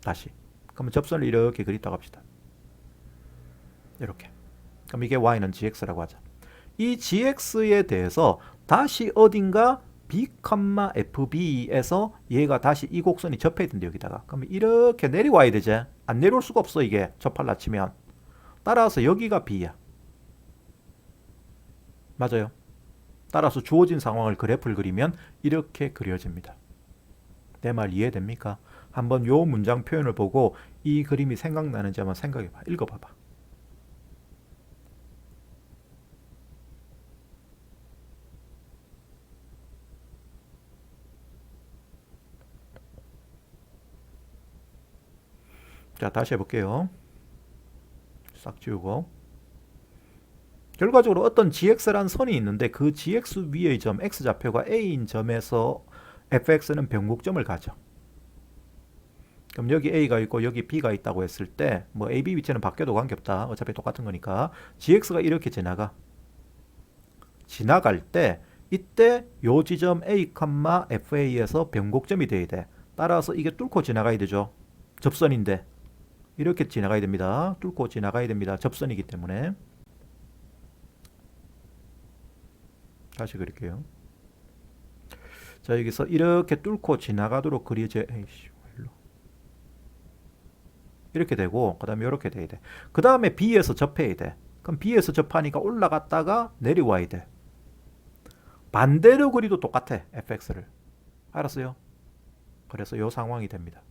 다시. 그러면 접선을 이렇게 그리다고 합시다. 이렇게. 그럼 이게 y는 gx라고 하자. 이 gx에 대해서 다시 어딘가 b, fb에서 얘가 다시 이 곡선이 접해야 된다 여기다가. 그러면 이렇게 내려와야 되지. 안 내려올 수가 없어 이게 접할라 치면. 따라서 여기가 b야. 맞아요. 따라서 주어진 상황을 그래프를 그리면 이렇게 그려집니다. 내 말 이해됩니까? 한번 요 문장 표현을 보고 이 그림이 생각나는지 한번 생각해봐. 읽어봐봐. 자, 다시 해볼게요. 싹 지우고. 결과적으로 어떤 gx라는 선이 있는데 그 gx 위의 점 x좌표가 a인 점에서 fx는 변곡점을 가죠. 그럼 여기 a가 있고 여기 b가 있다고 했을 때 뭐 a, b 위치는 바뀌어도 관계없다. 어차피 똑같은 거니까 gx가 이렇게 지나갈 때 이때 요 지점 a, fa에서 변곡점이 돼야 돼. 따라서 이게 뚫고 지나가야 되죠. 접선인데 이렇게 지나가야 됩니다. 뚫고 지나가야 됩니다. 접선이기 때문에. 다시 그릴게요. 자, 여기서 이렇게 뚫고 지나가도록 그려져. 이렇게 되고 그 다음에 이렇게 돼야 돼. 그 다음에 B에서 접해야 돼. 그럼 B에서 접하니까 올라갔다가 내려와야 돼. 반대로 그리도 똑같아. fx를. 알았어요? 그래서 이 상황이 됩니다.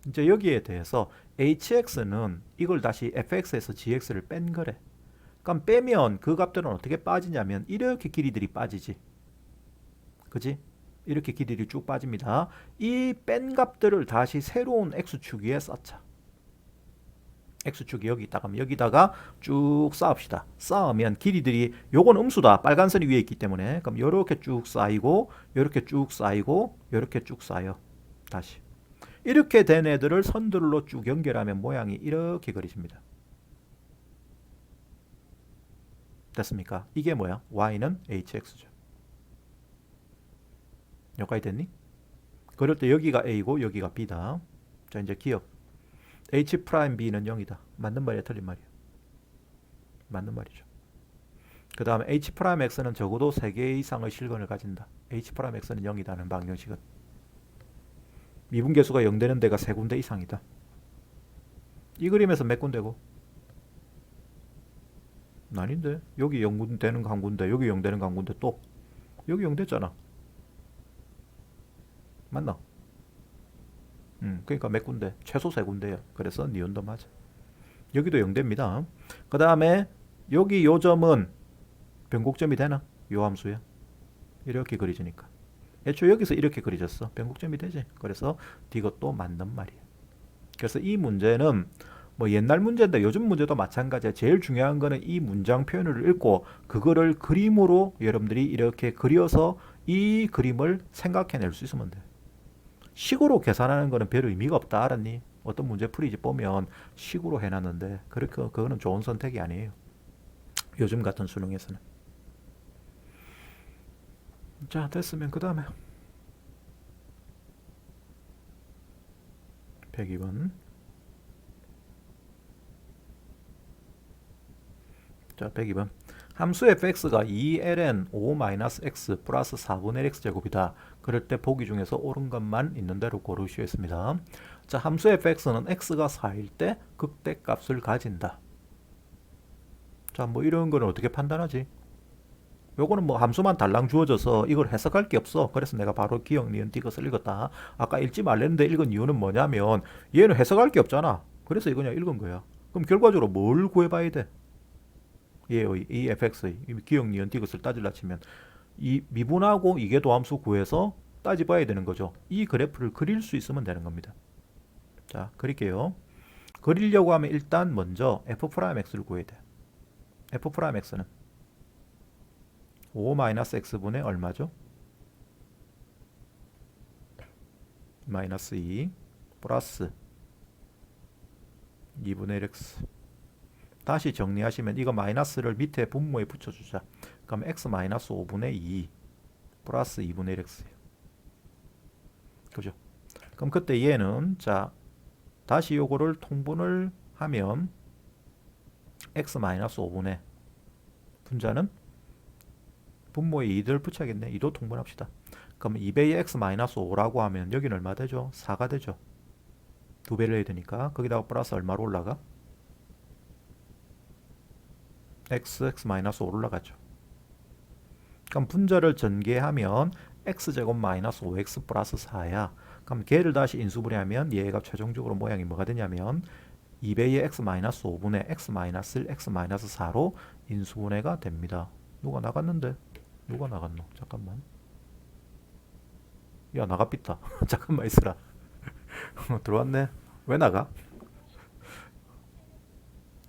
이제 여기에 대해서 hx는 이걸 다시 fx에서 gx를 뺀 거래. 그럼 빼면 그 값들은 어떻게 빠지냐면 이렇게 길이들이 빠지지. 그지? 이렇게 길이들이 쭉 빠집니다. 이 뺀 값들을 다시 새로운 x축 위에 쌓자. x축이 여기 있다 그러면 여기다가 쭉 쌓읍시다. 쌓으면 길이들이 요건 음수다. 빨간 선이 위에 있기 때문에 그럼 요렇게 쭉 쌓이고 요렇게 쭉 쌓이고 요렇게 쭉 쌓여. 다시. 이렇게 된 애들을 선들로 쭉 연결하면 모양이 이렇게 그려집니다. 됐습니까? 이게 뭐야? y는 hx죠. 여기까지 됐니? 그럴 때 여기가 a고 여기가 b다. 자, 이제 기억. h'b는 0이다. 맞는 말이야, 틀린 말이야? 맞는 말이죠. 그 다음에 h'x는 적어도 3개 이상의 실근을 가진다. h'x는 0이다는 방정식은 미분계수가 0 되는 데가 3군데 이상이다. 이 그림에서 몇 군데고? 아닌데. 여기 0 되는 거 한 군데, 여기 0 되는 거 한 군데, 또 여기 0 됐잖아. 맞나? 그러니까 몇 군데? 최소 3군데야. 그래서 니은도 맞아. 여기도 0대입니다. 그 다음에 여기 요 점은 변곡점이 되나? 요 함수야. 이렇게 그려지니까. 애초에 여기서 이렇게 그려졌어. 변곡점이 되지. 그래서 이것도 맞는 말이야. 그래서 이 문제는 뭐 옛날 문제인데 요즘 문제도 마찬가지야. 제일 중요한 거는 이 문장 표현을 읽고 그거를 그림으로 여러분들이 이렇게 그려서 이 그림을 생각해낼 수 있으면 돼. 식으로 계산하는 거는 별 의미가 없다. 알았니? 어떤 문제 풀이지 보면 식으로 해놨는데 그렇게 그거는 좋은 선택이 아니에요. 요즘 같은 수능에서는. 자, 됐으면 그 다음에 102번. 자, 102번. 함수 fx가 2ln 5-x 플러스 4분의 x제곱이다. 그럴 때 보기 중에서 옳은 것만 있는 대로 고르시겠습니다. 자, 함수 fx는 x가 4일 때 극대값을 가진다. 자, 뭐 이런 거는 어떻게 판단하지? 요거는 뭐 함수만 달랑 주어져서 이걸 해석할 게 없어. 그래서 내가 바로 기억, 니은, 디귿을 읽었다. 아까 읽지 말랬는데 읽은 이유는 뭐냐면 얘는 해석할 게 없잖아. 그래서 이거 그냥 읽은 거야. 그럼 결과적으로 뭘 구해봐야 돼? 얘의 이 fx의 기억, 니은, 디귿을 따질라 치면 이 미분하고 이계도함수 구해서 따져봐야 되는 거죠. 이 그래프를 그릴 수 있으면 되는 겁니다. 자, 그릴게요. 그리려고 하면 일단 먼저 f'x를 구해야 돼. f'x는 5-x분의 얼마죠? 마이너스 2 플러스 2분의 x. 다시 정리하시면 이거 마이너스를 밑에 분모에 붙여주자. 그럼 x 마이너스 5분의 2 플러스 2분의 x예요. 그죠? 그럼 그때 얘는 자 다시 요거를 통분을 하면 x 마이너스 5분의 분자는 분모에 2를 붙여야겠네. 2도 통분합시다. 그럼 2배의 x 마이너스 5라고 하면 여기는 얼마 되죠? 4가 되죠. 2배를 해야 되니까 거기다가 플러스 얼마로 올라가? x 마이너스 5로 올라가죠. 그럼 분자를 전개하면 x제곱 마이너스 5x 플러스 4야. 그럼 걔를 다시 인수분해하면 얘가 최종적으로 모양이 뭐가 되냐면 2배의 x 마이너스 5분의 x 마이너스 1 x 마이너스 4로 인수분해가 됩니다. 누가 나갔는데? 누가 나갔노? 잠깐만. 야, 나가삐다. 잠깐만 있으라. 들어왔네. 왜 나가?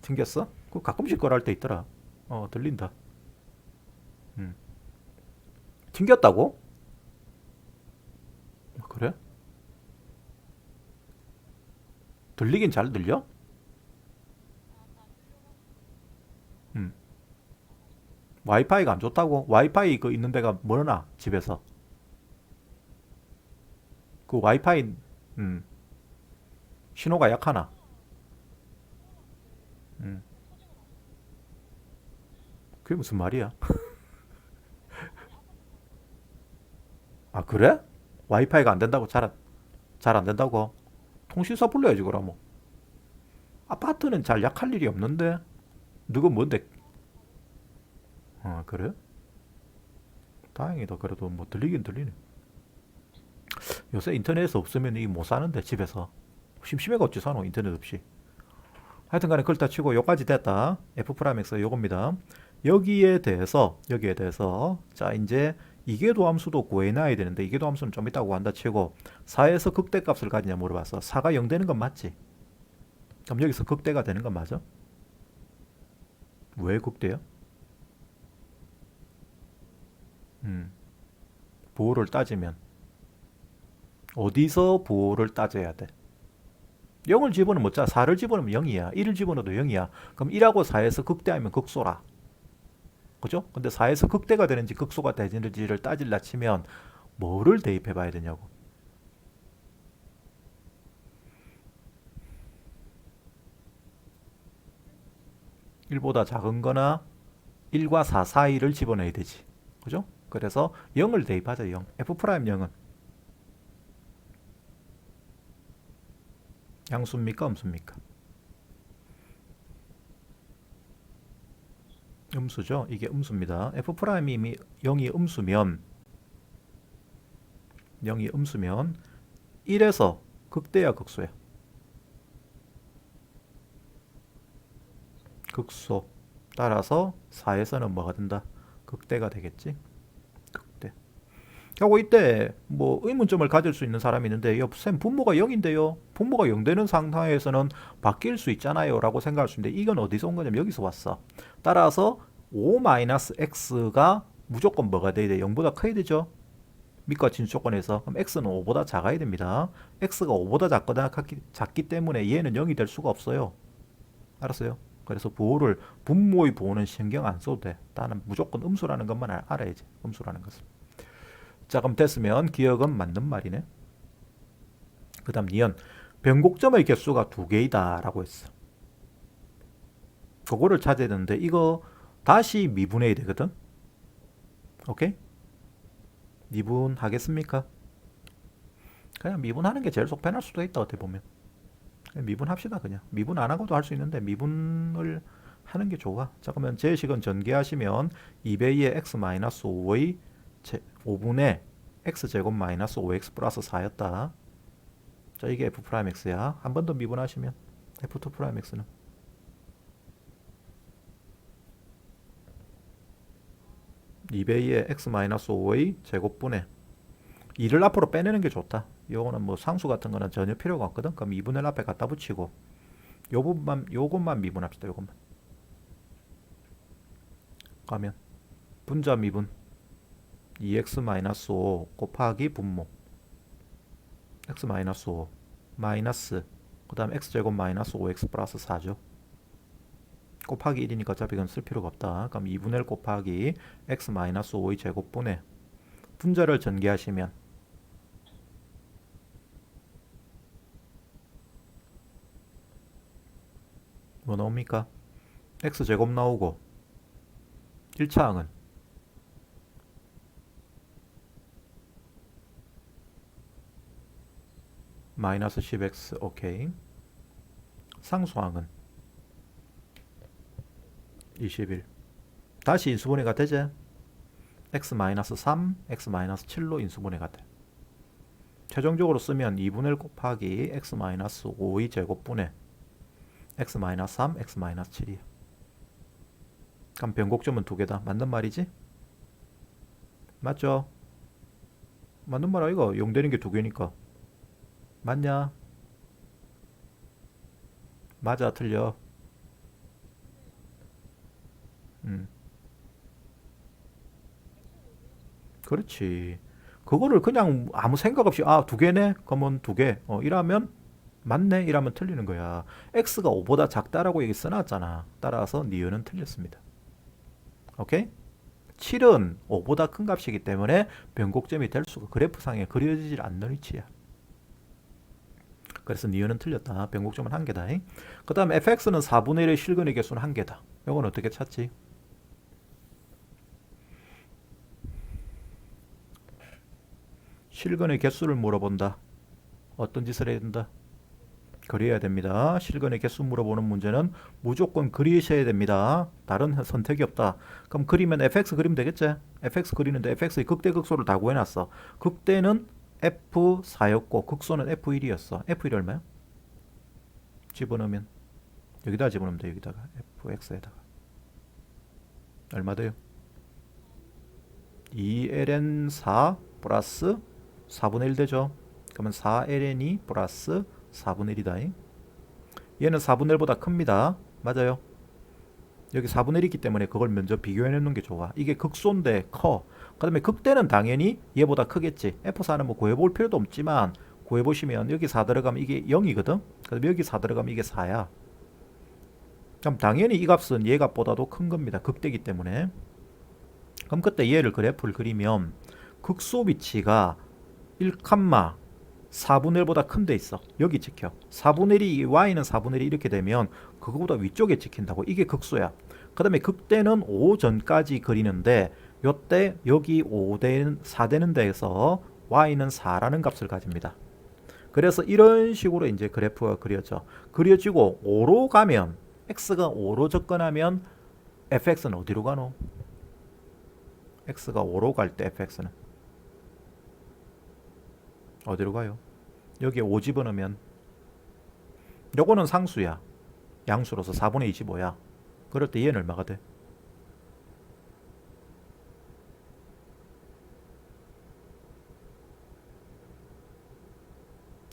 튕겼어? 그 가끔씩 걸할 때 있더라. 들린다. 음. 튕겼다고? 그래? 들리긴 잘 들려? 음. 와이파이가 안 좋다고? 와이파이 그 있는 데가 멀나? 집에서. 그 와이파이 음, 신호가 약하나? 음. 그게 무슨 말이야? 아, 그래? 와이파이가 안 된다고 잘 안 된다고? 통신사 불러야지 그러면. 아파트는 잘 약할 일이 없는데. 누구 뭔데? 그래? 다행이다. 그래도 뭐 들리긴 들리네. 요새 인터넷 없으면 이 못 사는데 집에서 심심해가 어찌 사노 인터넷 없이. 하여튼 간에 그걸 다 치고 요까지 됐다. f 프라임 x 요겁니다. 여기에 대해서 자 이제 이계도 함수도 구해놔야 되는데 이계도 함수는 좀 이따 구한다 치고 4에서 극대값을 가지냐 물어봤어. 4가 0 되는 건 맞지? 그럼 여기서 극대가 되는 건 맞아? 왜 극대야? 부호를 따지면 어디서 부호를 따져야 돼? 0을 집어넣으면 못 자. 4를 집어넣으면 0이야. 1을 집어넣어도 0이야. 그럼 1하고 4에서 극대하면 극소라. 그죠? 근데 4에서 극대가 되는지 극소가 되는지를 따질라 치면 뭐를 대입해 봐야 되냐고. 1보다 작은 거나 1과 4 사이를 집어넣어야 되지. 그죠? 그래서 0을 대입하자. 0. F'0은 양수입니까? 음수입니까? 음수죠. 이게 음수입니다. F'이 0이 음수면 1에서 극대야 극소야? 극소. 따라서 4에서는 뭐가 된다? 극대가 되겠지? 극대. 하고 이때 뭐 의문점을 가질 수 있는 사람이 있는데 쌤 분모가 0인데요. 분모가 0 되는 상황에서는 바뀔 수 있잖아요 라고 생각할 수 있는데 이건 어디서 온 거냐면 여기서 왔어. 따라서 5-x가 무조건 뭐가 돼야 돼? 0보다 커야 되죠. 밑과 진수 조건에서. 그럼 x는 5보다 작아야 됩니다. x가 5보다 작기 때문에 얘는 0이 될 수가 없어요. 알았어요? 그래서 분모의 부호는 신경 안 써도 돼. 나는 무조건 음수라는 것만 알아야지. 음수라는 것을. 자, 그럼 됐으면 기억은 맞는 말이네. 그 다음 니은 변곡점의 개수가 2개이다 라고 했어. 그거를 찾아야 되는데 이거 다시 미분해야 되거든. 오케이? 미분하겠습니까? 그냥 미분하는 게 제일 속 편할 수도 있다 어떻게 보면. 그냥 미분합시다. 그냥 미분 안 하고도 할 수 있는데 미분을 하는 게 좋아. 자, 그러면 제식은 전개하시면 2배의 x-5의 5분의 x제곱 마이너스 5x 플러스 4였다. 자, 이게 f'x야. 한 번 더 미분하시면 f2'x는 2배의 x-5의 제곱분의 2를 앞으로 빼내는 게 좋다. 요거는 뭐 상수 같은 거는 전혀 필요가 없거든. 그럼 2분의 앞에 갖다 붙이고 요것만 미분합시다. 요것만. 가면 분자 미분 2x-5 곱하기 분모 x-5 마이너스 그 다음 x제곱 마이너스 5x 플러스 4죠. 곱하기 1이니까 어차피 이건 쓸 필요가 없다. 그럼 2분의 1 곱하기 x-5의 제곱분의 분자를 전개하시면 뭐 나옵니까? x제곱 나오고 1차 항은 마이너스 10x 오케이. 상수항은 21. 다시 인수분해가 되지? x-3, x-7로 인수분해가 돼. 최종적으로 쓰면 2분의 1 곱하기 x-5의 제곱분의 x-3, x-7이야. 그럼 변곡점은 2개다. 맞는 말이지? 맞죠? 맞는 말 아이가? 0 되는 게 2개니까. 맞냐? 맞아, 틀려. 그렇지. 그거를 그냥 아무 생각 없이 2개네? 그러면 2개. 이러면 맞네? 이러면 틀리는 거야. x가 5보다 작다라고 여기 써놨잖아. 따라서 니은은 틀렸습니다. 오케이? 7은 5보다 큰 값이기 때문에 변곡점이 될 수가 그래프상에 그려지질 않는 위치야. 그래서 니은은 틀렸다. 변곡점은 1개다. 그 다음 fx는 4분의 1의 실근의 개수는 1개다. 이건 어떻게 찾지? 실근의 개수를 물어본다. 어떤 짓을 해야 된다? 그려야 됩니다. 실근의 개수 물어보는 문제는 무조건 그리셔야 됩니다. 다른 선택이 없다. 그럼 그리면 fx 그리면 되겠지? fx 그리는데 fx의 극대 극소를 다 구해놨어. 극대는 f4였고 극소는 f1이었어. f1이 얼마야? 집어넣으면 여기다 집어넣으면 돼. 여기다가 fx에다가 얼마 돼요? 2ln4 플러스 4분의 1 되죠. 그러면 4ln이 플러스 4분의 1이다. 얘는 4분의 1보다 큽니다. 맞아요. 여기 4분의 1이기 때문에 그걸 먼저 비교해 놓는 게 좋아. 이게 극소인데 커. 그 다음에 극대는 당연히 얘보다 크겠지. F4는 뭐 구해볼 필요도 없지만 구해보시면 여기 4 들어가면 이게 0이거든. 그 다음에 여기 4 들어가면 이게 4야. 그럼 당연히 이 값은 얘 값보다도 큰 겁니다. 극대기 때문에. 그럼 그때 얘를 그래프를 그리면 극소 위치가 1, 4분의 1보다 큰 데 있어. 여기 찍혀. 4분의 1이 y는 4분의 1이 이렇게 되면 그거보다 위쪽에 찍힌다고. 이게 극소야. 그 다음에 극대는 5 전까지 그리는데 요때 여기 4 되는 데에서 y는 4라는 값을 가집니다. 그래서 이런 식으로 이제 그래프가 그려져. 그려지고 5로 가면 x가 5로 접근하면 fx는 어디로 가노? x가 5로 갈 때 fx는 어디로 가요? 여기에 5 집어넣으면 요거는 상수야. 양수로서 4분의 25야. 그럴 때 얘는 얼마가 돼?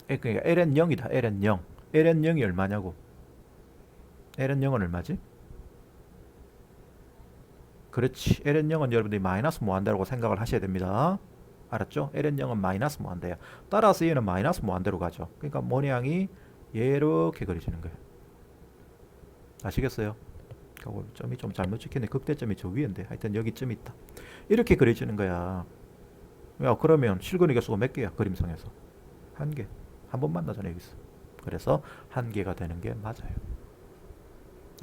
그러니까 ln 0이다. ln 0. ln 0이 얼마냐고. ln 0은 얼마지? 그렇지. ln 0은 여러분들이 마이너스 무한대라고 생각을 하셔야 됩니다. 알았죠? ln 0은 마이너스 무한대야. 따라서 얘는 마이너스 무한대로 가죠. 그러니까 모양이 이렇게 그려지는 거예요. 아시겠어요? 점이 좀 잘못 찍혔네. 극대점이 저 위인데 하여튼 여기쯤 있다. 이렇게 그려지는 거야. 야, 그러면 실근의 개수가 몇 개야? 그림상에서 한 개. 한 번 만나잖아 여기서. 그래서 한 개가 되는 게 맞아요.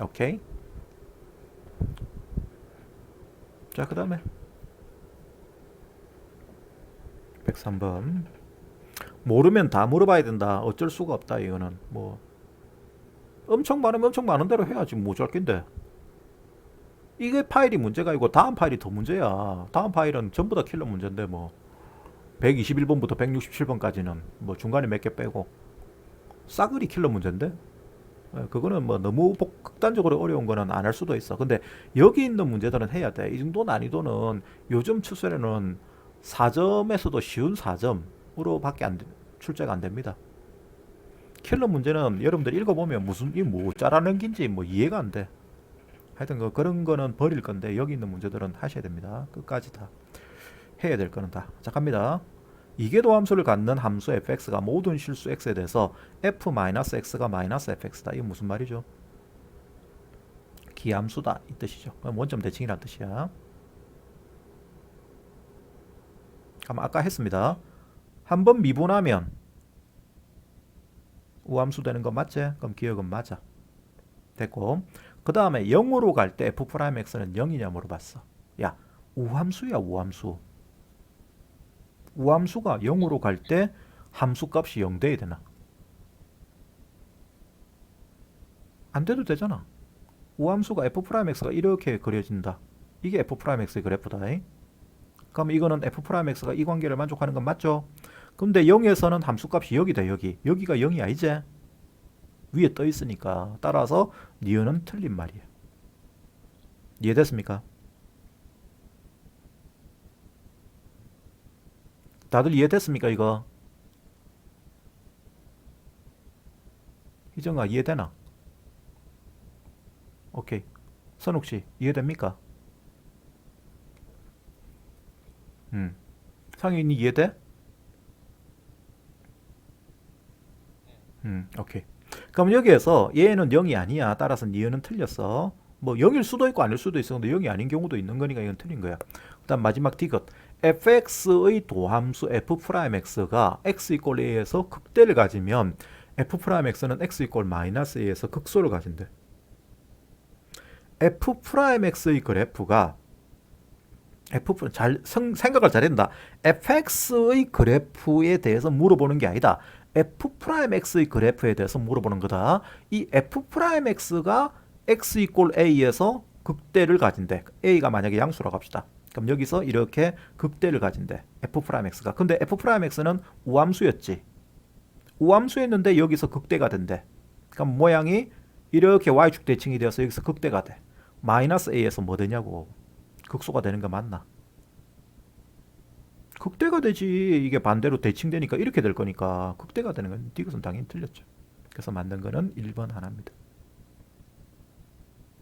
오케이. 자, 그 다음에 103번. 모르면 다 물어봐야 된다. 어쩔 수가 없다. 이거는 뭐 엄청 많으면 엄청 많은 대로 해야지 뭐 어쩔 낀데. 이게 파일이 문제가 아니고 다음 파일이 더 문제야. 다음 파일은 전부 다 킬러 문제인데 뭐 121번부터 167번까지는 뭐 중간에 몇 개 빼고 싸그리 킬러 문제인데. 그거는 뭐 너무 극단적으로 어려운 거는 안 할 수도 있어. 근데 여기 있는 문제들은 해야 돼. 이 정도 난이도는 요즘 추세에는 4점에서도 쉬운 4점으로밖에 출제가 안 됩니다. 킬러 문제는 여러분들 읽어보면 무슨 이 뭐 짜라는 긴지 뭐 이해가 안 돼. 하여튼 그런 거는 버릴 건데 여기 있는 문제들은 하셔야 됩니다. 끝까지 다 해야 될 거는 다. 자, 갑니다. 이계도 함수를 갖는 함수 fx가 모든 실수 x에 대해서 f-x가 마이너스 fx다. 이게 무슨 말이죠? 기함수다 이 뜻이죠. 원점 대칭이란 뜻이야. 그럼 아까 했습니다. 한번 미분하면 우함수 되는 거 맞지? 그럼 기억은 맞아. 됐고, 그 다음에 0으로 갈 때 f'x는 0이냐 물어봤어. 야, 우함수야 우함수. 우함수가 0으로 갈 때 함수값이 0 돼야 되나? 안 돼도 되잖아. 우함수가 f'x가 이렇게 그려진다. 이게 f'x의 그래프다. 그럼 이거는 f'x가 이 관계를 만족하는 건 맞죠? 근데 0에서는 함수값이 여기다 여기. 여기가 0이야 이제. 위에 떠 있으니까. 따라서 니은은 틀린 말이에요. 이해됐습니까? 다들 이해됐습니까 이거? 희정아 이해되나? 오케이. 선욱씨 이해됩니까? 상윤이 이해돼? 오케이. 그럼 여기에서 얘는 0이 아니야. 따라서 니은은 틀렸어. 뭐 0일 수도 있고 아닐 수도 있어. 근데 0이 아닌 경우도 있는 거니까 이건 틀린 거야. 그 다음 마지막 디귿. fx의 도함수 f'x가 x 이꼴 a에서 극대를 가지면 f'x는 x 이꼴 마이너스 a에서 극소를 가진대. f'x의 그래프가 생각을 잘한다. fx의 그래프에 대해서 물어보는 게 아니다. f'x의 그래프에 대해서 물어보는 거다. 이 f'x가 x 이꼴 a에서 극대를 가진대. a가 만약에 양수라고 합시다. 그럼 여기서 이렇게 극대를 가진대. f'x가. 근데 f'x는 우함수였지. 우함수였는데 여기서 극대가 된대. 그럼 모양이 이렇게 y축 대칭이 되어서 여기서 극대가 돼. 마이너스 a에서 뭐 되냐고. 극소가 되는 거 맞나? 극대가 되지. 이게 반대로 대칭되니까 이렇게 될 거니까 극대가 되는 건 디귿은 당연히 틀렸죠. 그래서 만든 거는 1번 하나입니다.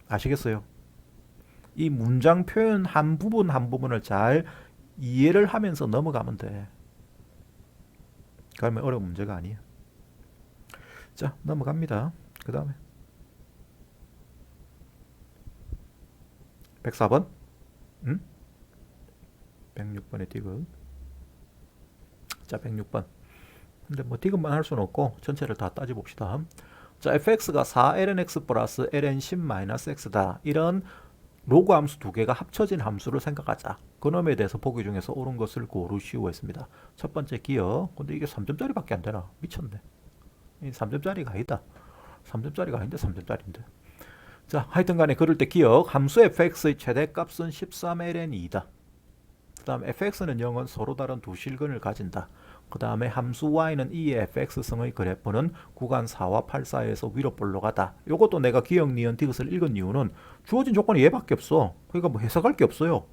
아시겠어요? 이 문장 표현 한 부분 한 부분을 잘 이해를 하면서 넘어가면 돼. 그러면 어려운 문제가 아니야. 자, 넘어갑니다. 그 다음에 104번 106번의 디귿. 자, 106번. 근데 뭐 디귿만 할 수는 없고 전체를 다 따져봅시다. 자, fx가 4lnx 플러스 ln10-x다. 이런 로그 함수 두 개가 합쳐진 함수를 생각하자. 그놈에 대해서 보기 중에서 옳은 것을 고르시오 했습니다. 첫 번째 기억. 근데 이게 3점짜리밖에 안 되나? 미쳤네. 3점짜리가 아니다. 3점짜리가 아닌데 3점짜리인데. 자, 하여튼 간에 그럴 때 기억. 함수 fx의 최대값은 13ln이다. 그 다음 fx는 0은 서로 다른 두 실근을 가진다. 그 다음에 함수 y는 이의 fx승의 그래프는 구간 4와 8 사이에서 위로 볼록하다. 요것도 내가 기억, 니은, 디귿을 읽은 이유는 주어진 조건이 얘밖에 없어. 그러니까 뭐 해석할 게 없어요.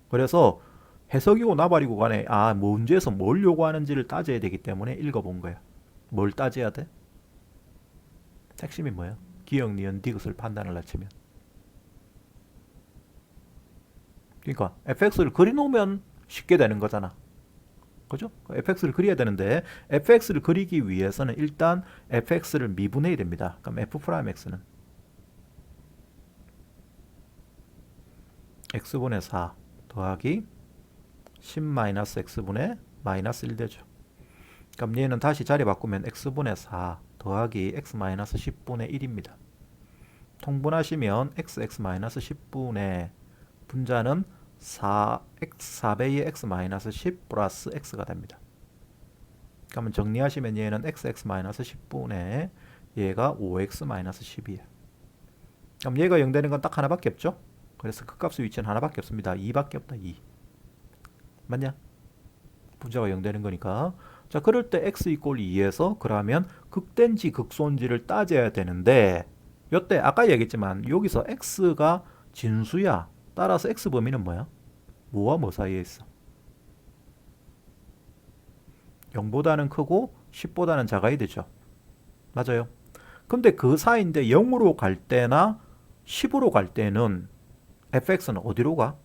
그래서 해석이고 나발이고 간에 문제에서 뭘 요구하는지를 따져야 되기 때문에 읽어본 거야. 뭘 따져야 돼? 핵심이 뭐야? 기억, 니은, 디귿을 판단을 하치면. 그러니까 fx를 그려놓으면 쉽게 되는 거잖아. 그죠? fx를 그려야 되는데 fx를 그리기 위해서는 일단 fx를 미분해야 됩니다. 그럼 f'x는 x분의 4 더하기 10-x분의 마이너스 1 되죠. 그럼 얘는 다시 자리 바꾸면 x분의 4 더하기 x-10분의 1입니다. 통분하시면 x-10분의 분자는 4배의 x-10 플러스 x가 됩니다. 그러면 정리하시면 얘는 x-10분의 얘가 5x-10이에요. 그럼 얘가 0 되는 건 딱 하나밖에 없죠? 그래서 극값의 위치는 하나밖에 없습니다. 2밖에 없다. 2. 맞냐? 분자가 0 되는 거니까. 자, 그럴 때 x 이꼴 2에서 그러면 극대인지 극소인지를 따져야 되는데 요때 아까 얘기했지만 여기서 x가 진수야. 따라서 x 범위는 뭐야? 뭐와 뭐 사이에 있어? 0보다는 크고 10보다는 작아야 되죠. 맞아요. 근데 그 사이인데 0으로 갈 때나 10으로 갈 때는 fx는 어디로 가?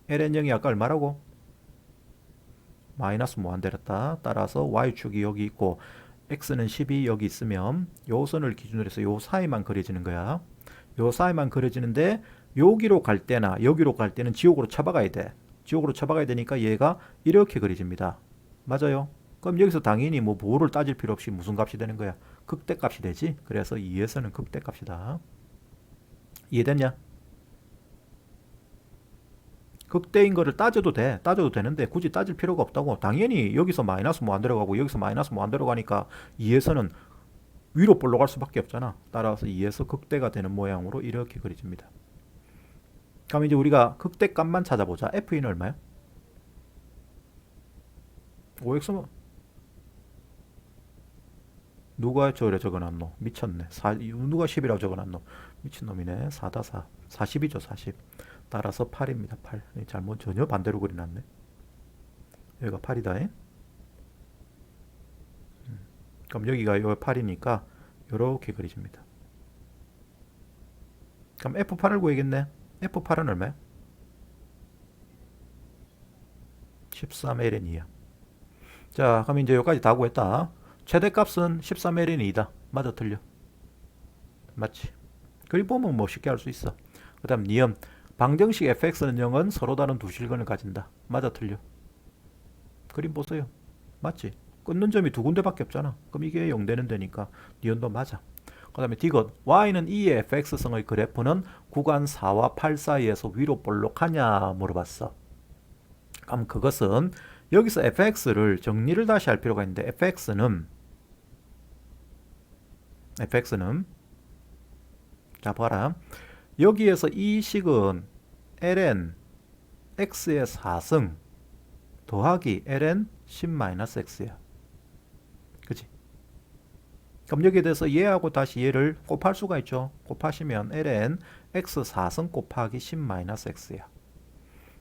ln 0이 아까 얼마라고? 마이너스 무한대였다. 따라서 y축이 여기 있고 x는 10이 여기 있으면 요 선을 기준으로 해서 요 사이만 그려지는 거야. 요 사이만 그려지는데 여기로 갈 때나 여기로 갈 때는 지옥으로 쳐박아야 돼. 지옥으로 쳐박아야 되니까 얘가 이렇게 그려집니다. 맞아요. 그럼 여기서 당연히 뭐를 따질 필요 없이 무슨 값이 되는 거야? 극대값이 되지. 그래서 2에서는 극대값이다. 이해됐냐? 극대인 거를 따져도 돼. 따져도 되는데 굳이 따질 필요가 없다고. 당연히 여기서 마이너스 뭐 안 들어가고 여기서 마이너스 뭐 안 들어가니까 2에서는 위로 볼록할 수밖에 없잖아. 따라서 2에서 극대가 되는 모양으로 이렇게 그려집니다. 그럼 이제 우리가 극대값만 찾아보자. F는 얼마야? 5X면 누가 저래 적어놨노? 미쳤네. 누가 10이라고 적어놨노? 미친놈이네. 4다 4. 40이죠 40. 따라서 8입니다. 8. 잘못 전혀 반대로 그려놨네. 여기가 8이다. 그럼 여기가 요 8이니까 이렇게 그려집니다. 그럼 F8을 구해야겠네. F8은 얼마야? 13ln 2야. 자, 그럼 이제 여기까지 다 구했다. 최대값은 13ln 2다. 맞아, 틀려? 맞지? 그리 보면 뭐 쉽게 할 수 있어. 그 다음 니은 방정식 fx는 0은 서로 다른 두 실근을 가진다. 맞아, 틀려? 그림 보세요. 맞지? 끊는 점이 두 군데밖에 없잖아. 그럼 이게 0 되는 데니까 니은도 맞아. 그 다음에 디귿 y는 2의 fx성의 그래프는 구간 4와 8 사이에서 위로 볼록하냐 물어봤어. 그럼 그것은 여기서 fx를 정리를 다시 할 필요가 있는데 fx는 자 봐라. 여기에서 이 식은 ln x의 4승 더하기 ln 10-x야. 그치? 그럼 여기에 대해서 얘하고 다시 얘를 곱할 수가 있죠. 곱하시면 ln x 4승 곱하기 10-x야.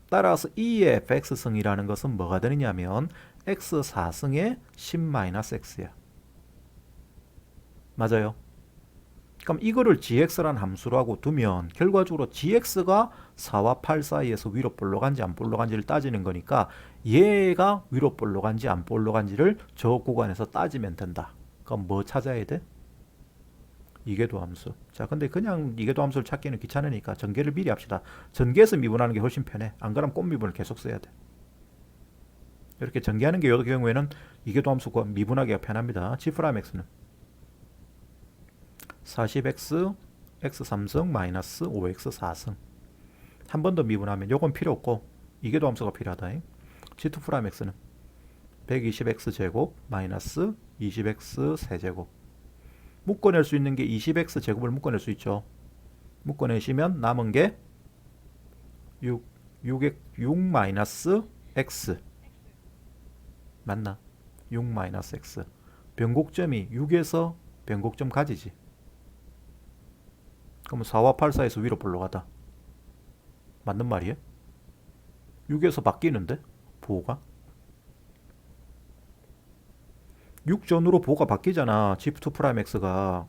따라서 2의 fx승이라는 것은 뭐가 되느냐면 x 4승의 10-x야. 맞아요. 그럼 이거를 gx라는 함수라고 두면 결과적으로 gx가 4와 8 사이에서 위로 볼록한지 안 볼록한지를 따지는 거니까 얘가 위로 볼록한지 안 볼록한지를 저 구간에서 따지면 된다. 그럼 뭐 찾아야 돼? 이계도 함수. 자, 근데 그냥 이계도 함수를 찾기는 귀찮으니까 전개를 미리 합시다. 전개해서 미분하는 게 훨씬 편해. 안 그러면 꽃미분을 계속 써야 돼. 이렇게 전개하는 게 이 경우에는 이계도 함수가 미분하기가 편합니다. g'(x는 40x x 3승 마이너스 5x 4승. 한 번 더 미분하면 요건 필요 없고 이계도 함수가 필요하다. g2'x는 120x 제곱 마이너스 20x 세제곱. 묶어낼 수 있는 게 20x 제곱을 묶어낼 수 있죠. 묶어내시면 남은 게 6 마이너스 x. 맞나? 6 마이너스 x. 변곡점이 6에서 변곡점 가지지. 그러면 4와 8 사이에서 위로 볼록하다. 맞는 말이에요? 6에서 바뀌는데? 부호가? 6전으로 보호가 바뀌잖아. G2 프라임 X가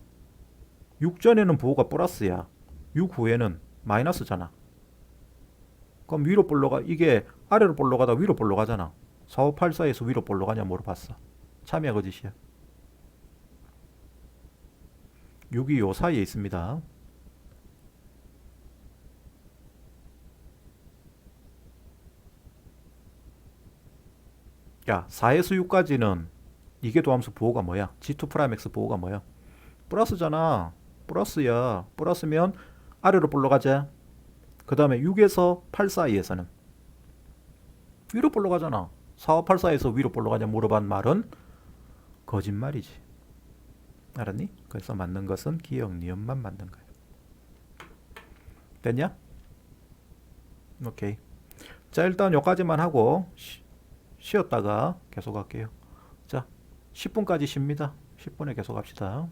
6전에는 보호가 플러스야. 6 후에는 마이너스잖아. 그럼 위로 볼로 가, 이게 아래로 볼로 가다 위로 볼로 가잖아. 4584에서 위로 볼로 가냐 물어봤어. 참이야 거짓이야? 6이 요 사이에 있습니다. 야, 4에서 6까지는 이게 도함수 보호가 뭐야? G2 프라임 X 보호가 뭐야? 플러스잖아. 플러스야. 플러스면 아래로 볼로 가자. 그 다음에 6에서 8 사이에서는 위로 볼로 가잖아. 4584에서 위로 볼로 가냐 물어본 말은 거짓말이지. 알았니? 그래서 맞는 것은 기억 니은만 맞는 거야. 됐냐? 오케이. 자, 일단 여기까지만 하고 쉬었다가 계속 할게요. 자, 10분까지 쉽니다. 10분에 계속 합시다.